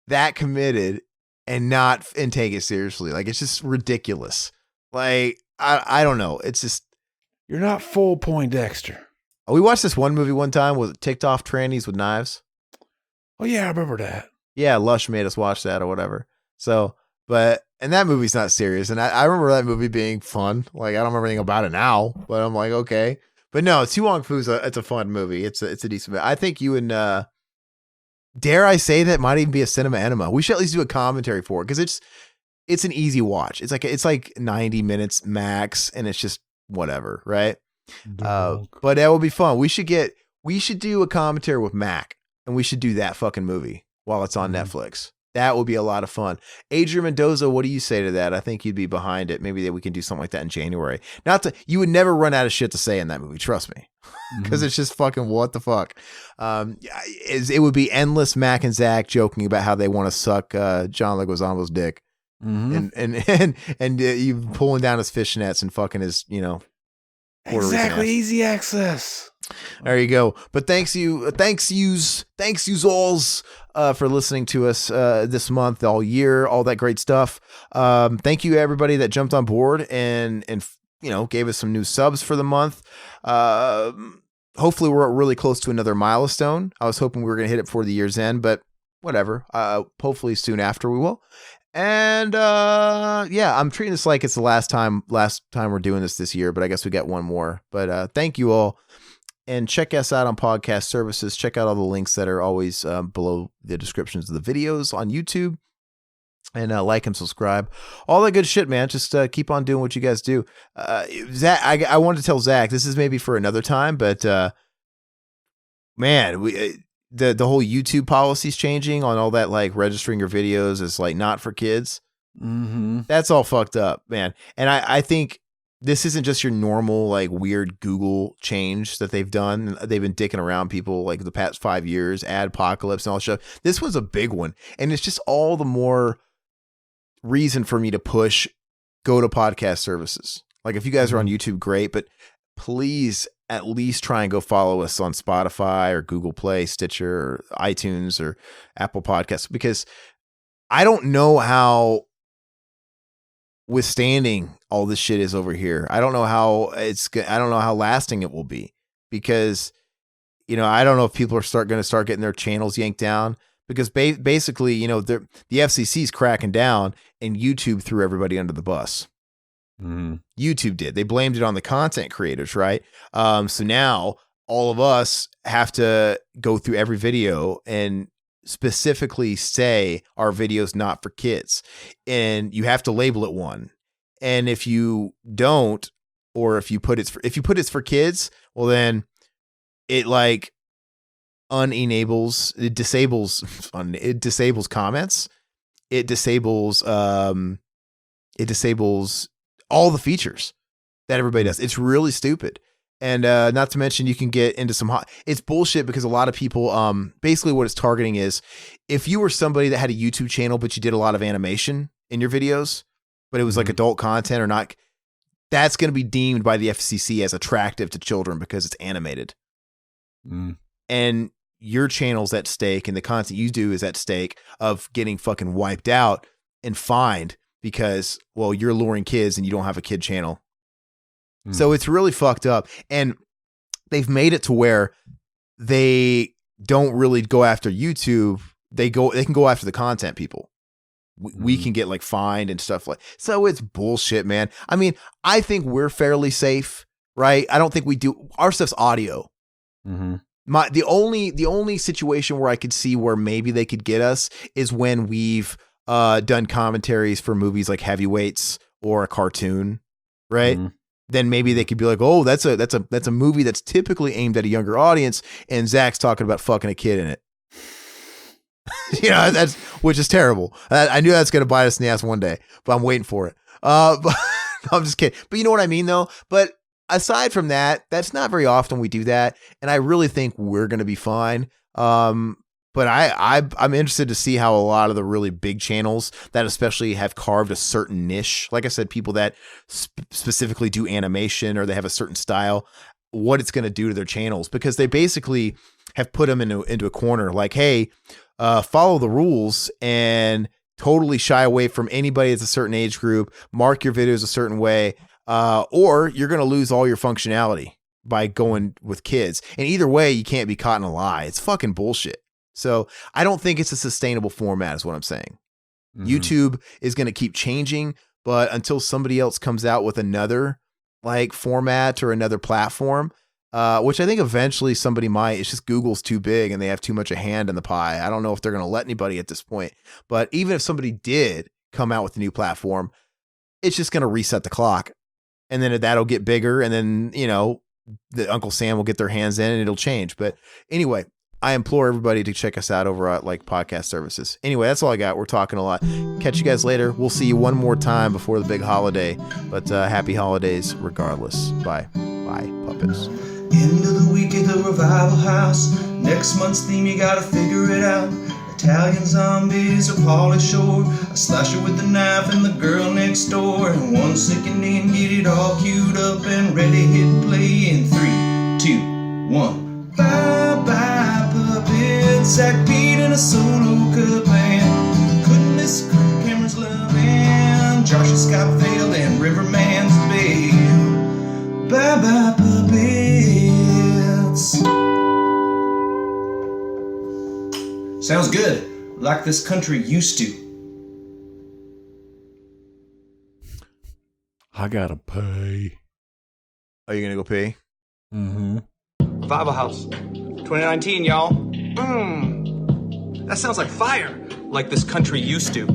that committed and take it seriously. Like, it's just ridiculous. Like, I don't know. It's just, you're not full Poindexter. We watched this one movie one time with ticked off trannies with knives. Oh yeah, I remember that. Yeah, Lush made us watch that or whatever. So, and that movie's not serious. And I remember that movie being fun. Like, I don't remember anything about it now, but I'm like, okay. But no, To Wong Fu's it's a fun movie. It's a decent movie. I think you and dare I say that might even be a cinema enema. We should at least do a commentary for it, because it's an easy watch. It's like 90 minutes max, and it's just whatever, right? But that will be fun. We should do a commentary with Mac, and we should do that fucking movie while it's on Netflix. That would be a lot of fun. Adrian Mendoza, what do you say to that? I think you'd be behind it. Maybe that we can do something like that in January. You would never run out of shit to say in that movie. Trust me. Because it's just fucking what the fuck. It would be endless Mac and Zach joking about how they want to suck John Leguizamo's dick. And you pulling down his fishnets and fucking his, exactly, easy access. There you go. But thanks yous alls for listening to us this month, all year, all that great stuff. Thank you everybody that jumped on board and gave us some new subs for the month. Hopefully we're really close to another milestone. I was hoping we were going to hit it before the year's end, but whatever. Hopefully soon after we will. And I'm treating this like it's the last time we're doing this year, but I guess we got one more. But thank you all. And check us out on podcast services. Check out all the links that are always below the descriptions of the videos on YouTube. And like and subscribe. All that good shit, man. Just keep on doing what you guys do. Zach, I wanted to tell Zach, this is maybe for another time, but man, the whole YouTube policy's changing on all that, like registering your videos as like not for kids. That's all fucked up, man. And I think this isn't just your normal, like, weird Google change that they've done. They've been dicking around people like the past 5 years, Adpocalypse and all that stuff. This was a big one. And it's just all the more reason for me to push, go to podcast services. Like, if you guys are on YouTube, great. But please, at least try and go follow us on Spotify or Google Play, Stitcher, or iTunes or Apple Podcasts, because I don't know how withstanding all this shit is over here. I don't know how lasting it will be, because, I don't know if people are going to start getting their channels yanked down, because basically, the FCC's cracking down and YouTube threw everybody under the bus. Mm-hmm. YouTube did. They blamed it on the content creators, right? So now all of us have to go through every video and specifically say our video's not for kids, and you have to label it one. And if you don't, or if you put it's for kids, well, then it disables comments. It disables all the features that everybody does. It's really stupid. And not to mention, you can get into it's bullshit, because a lot of people, basically what it's targeting is, if you were somebody that had a YouTube channel, but you did a lot of animation in your videos, but it was like adult content or not, that's going to be deemed by the FCC as attractive to children because it's animated. And your channel's at stake, and the content you do is at stake of getting fucking wiped out and fined because, well, you're luring kids and you don't have a kid channel. So it's really fucked up. And they've made it to where they don't really go after YouTube. They can go after the content people. We can get fined and stuff so it's bullshit, man. I mean, I think we're fairly safe, right? I don't think we do. Our stuff's audio. The only situation where I could see where maybe they could get us is when we've done commentaries for movies like Heavyweights or a cartoon, right? Then maybe they could be like, oh, that's a movie that's typically aimed at a younger audience, and Zach's talking about fucking a kid in it. Which is terrible. I knew that's going to bite us in the ass one day, but I'm waiting for it. But I'm just kidding. But you know what I mean, though? But aside from that, that's not very often we do that, and I really think we're going to be fine. But I'm interested to see how a lot of the really big channels that especially have carved a certain niche, like I said, people that specifically do animation or they have a certain style, what it's going to do to their channels, because they basically have put them into a corner like, hey, follow the rules and totally shy away from anybody that's a certain age group, mark your videos a certain way, or you're going to lose all your functionality by going with kids. And either way, you can't be caught in a lie. It's fucking bullshit. So I don't think it's a sustainable format is what I'm saying. YouTube is going to keep changing, but until somebody else comes out with another format or another platform, which I think eventually somebody might, it's just Google's too big and they have too much a hand in the pie. I don't know if they're going to let anybody at this point, but even if somebody did come out with a new platform, it's just going to reset the clock, and then that'll get bigger. And then, the Uncle Sam will get their hands in and it'll change. But anyway, I implore everybody to check us out over at podcast services. Anyway, that's all I got. We're talking a lot. Catch you guys later. We'll see you one more time before the big holiday, but happy holidays regardless. Bye. Bye, puppets. End of the week at the Revival House. Next month's theme, you gotta figure it out. Italian zombies or Pauly Shore, a slasher with a knife and the girl next door, and 1 second in, get it all queued up and ready, hit play in 3, 2, 1. Bye bye puppets, Zach Pete and a solo cut band. Couldn't miss Cameron's love and Josh and Scott failed and Riverman's babe. Bye bye puppets. Sounds good, like this country used to. I gotta pay. Are you gonna go pee? Revival House, 2019, y'all. That sounds like fire, like this country used to.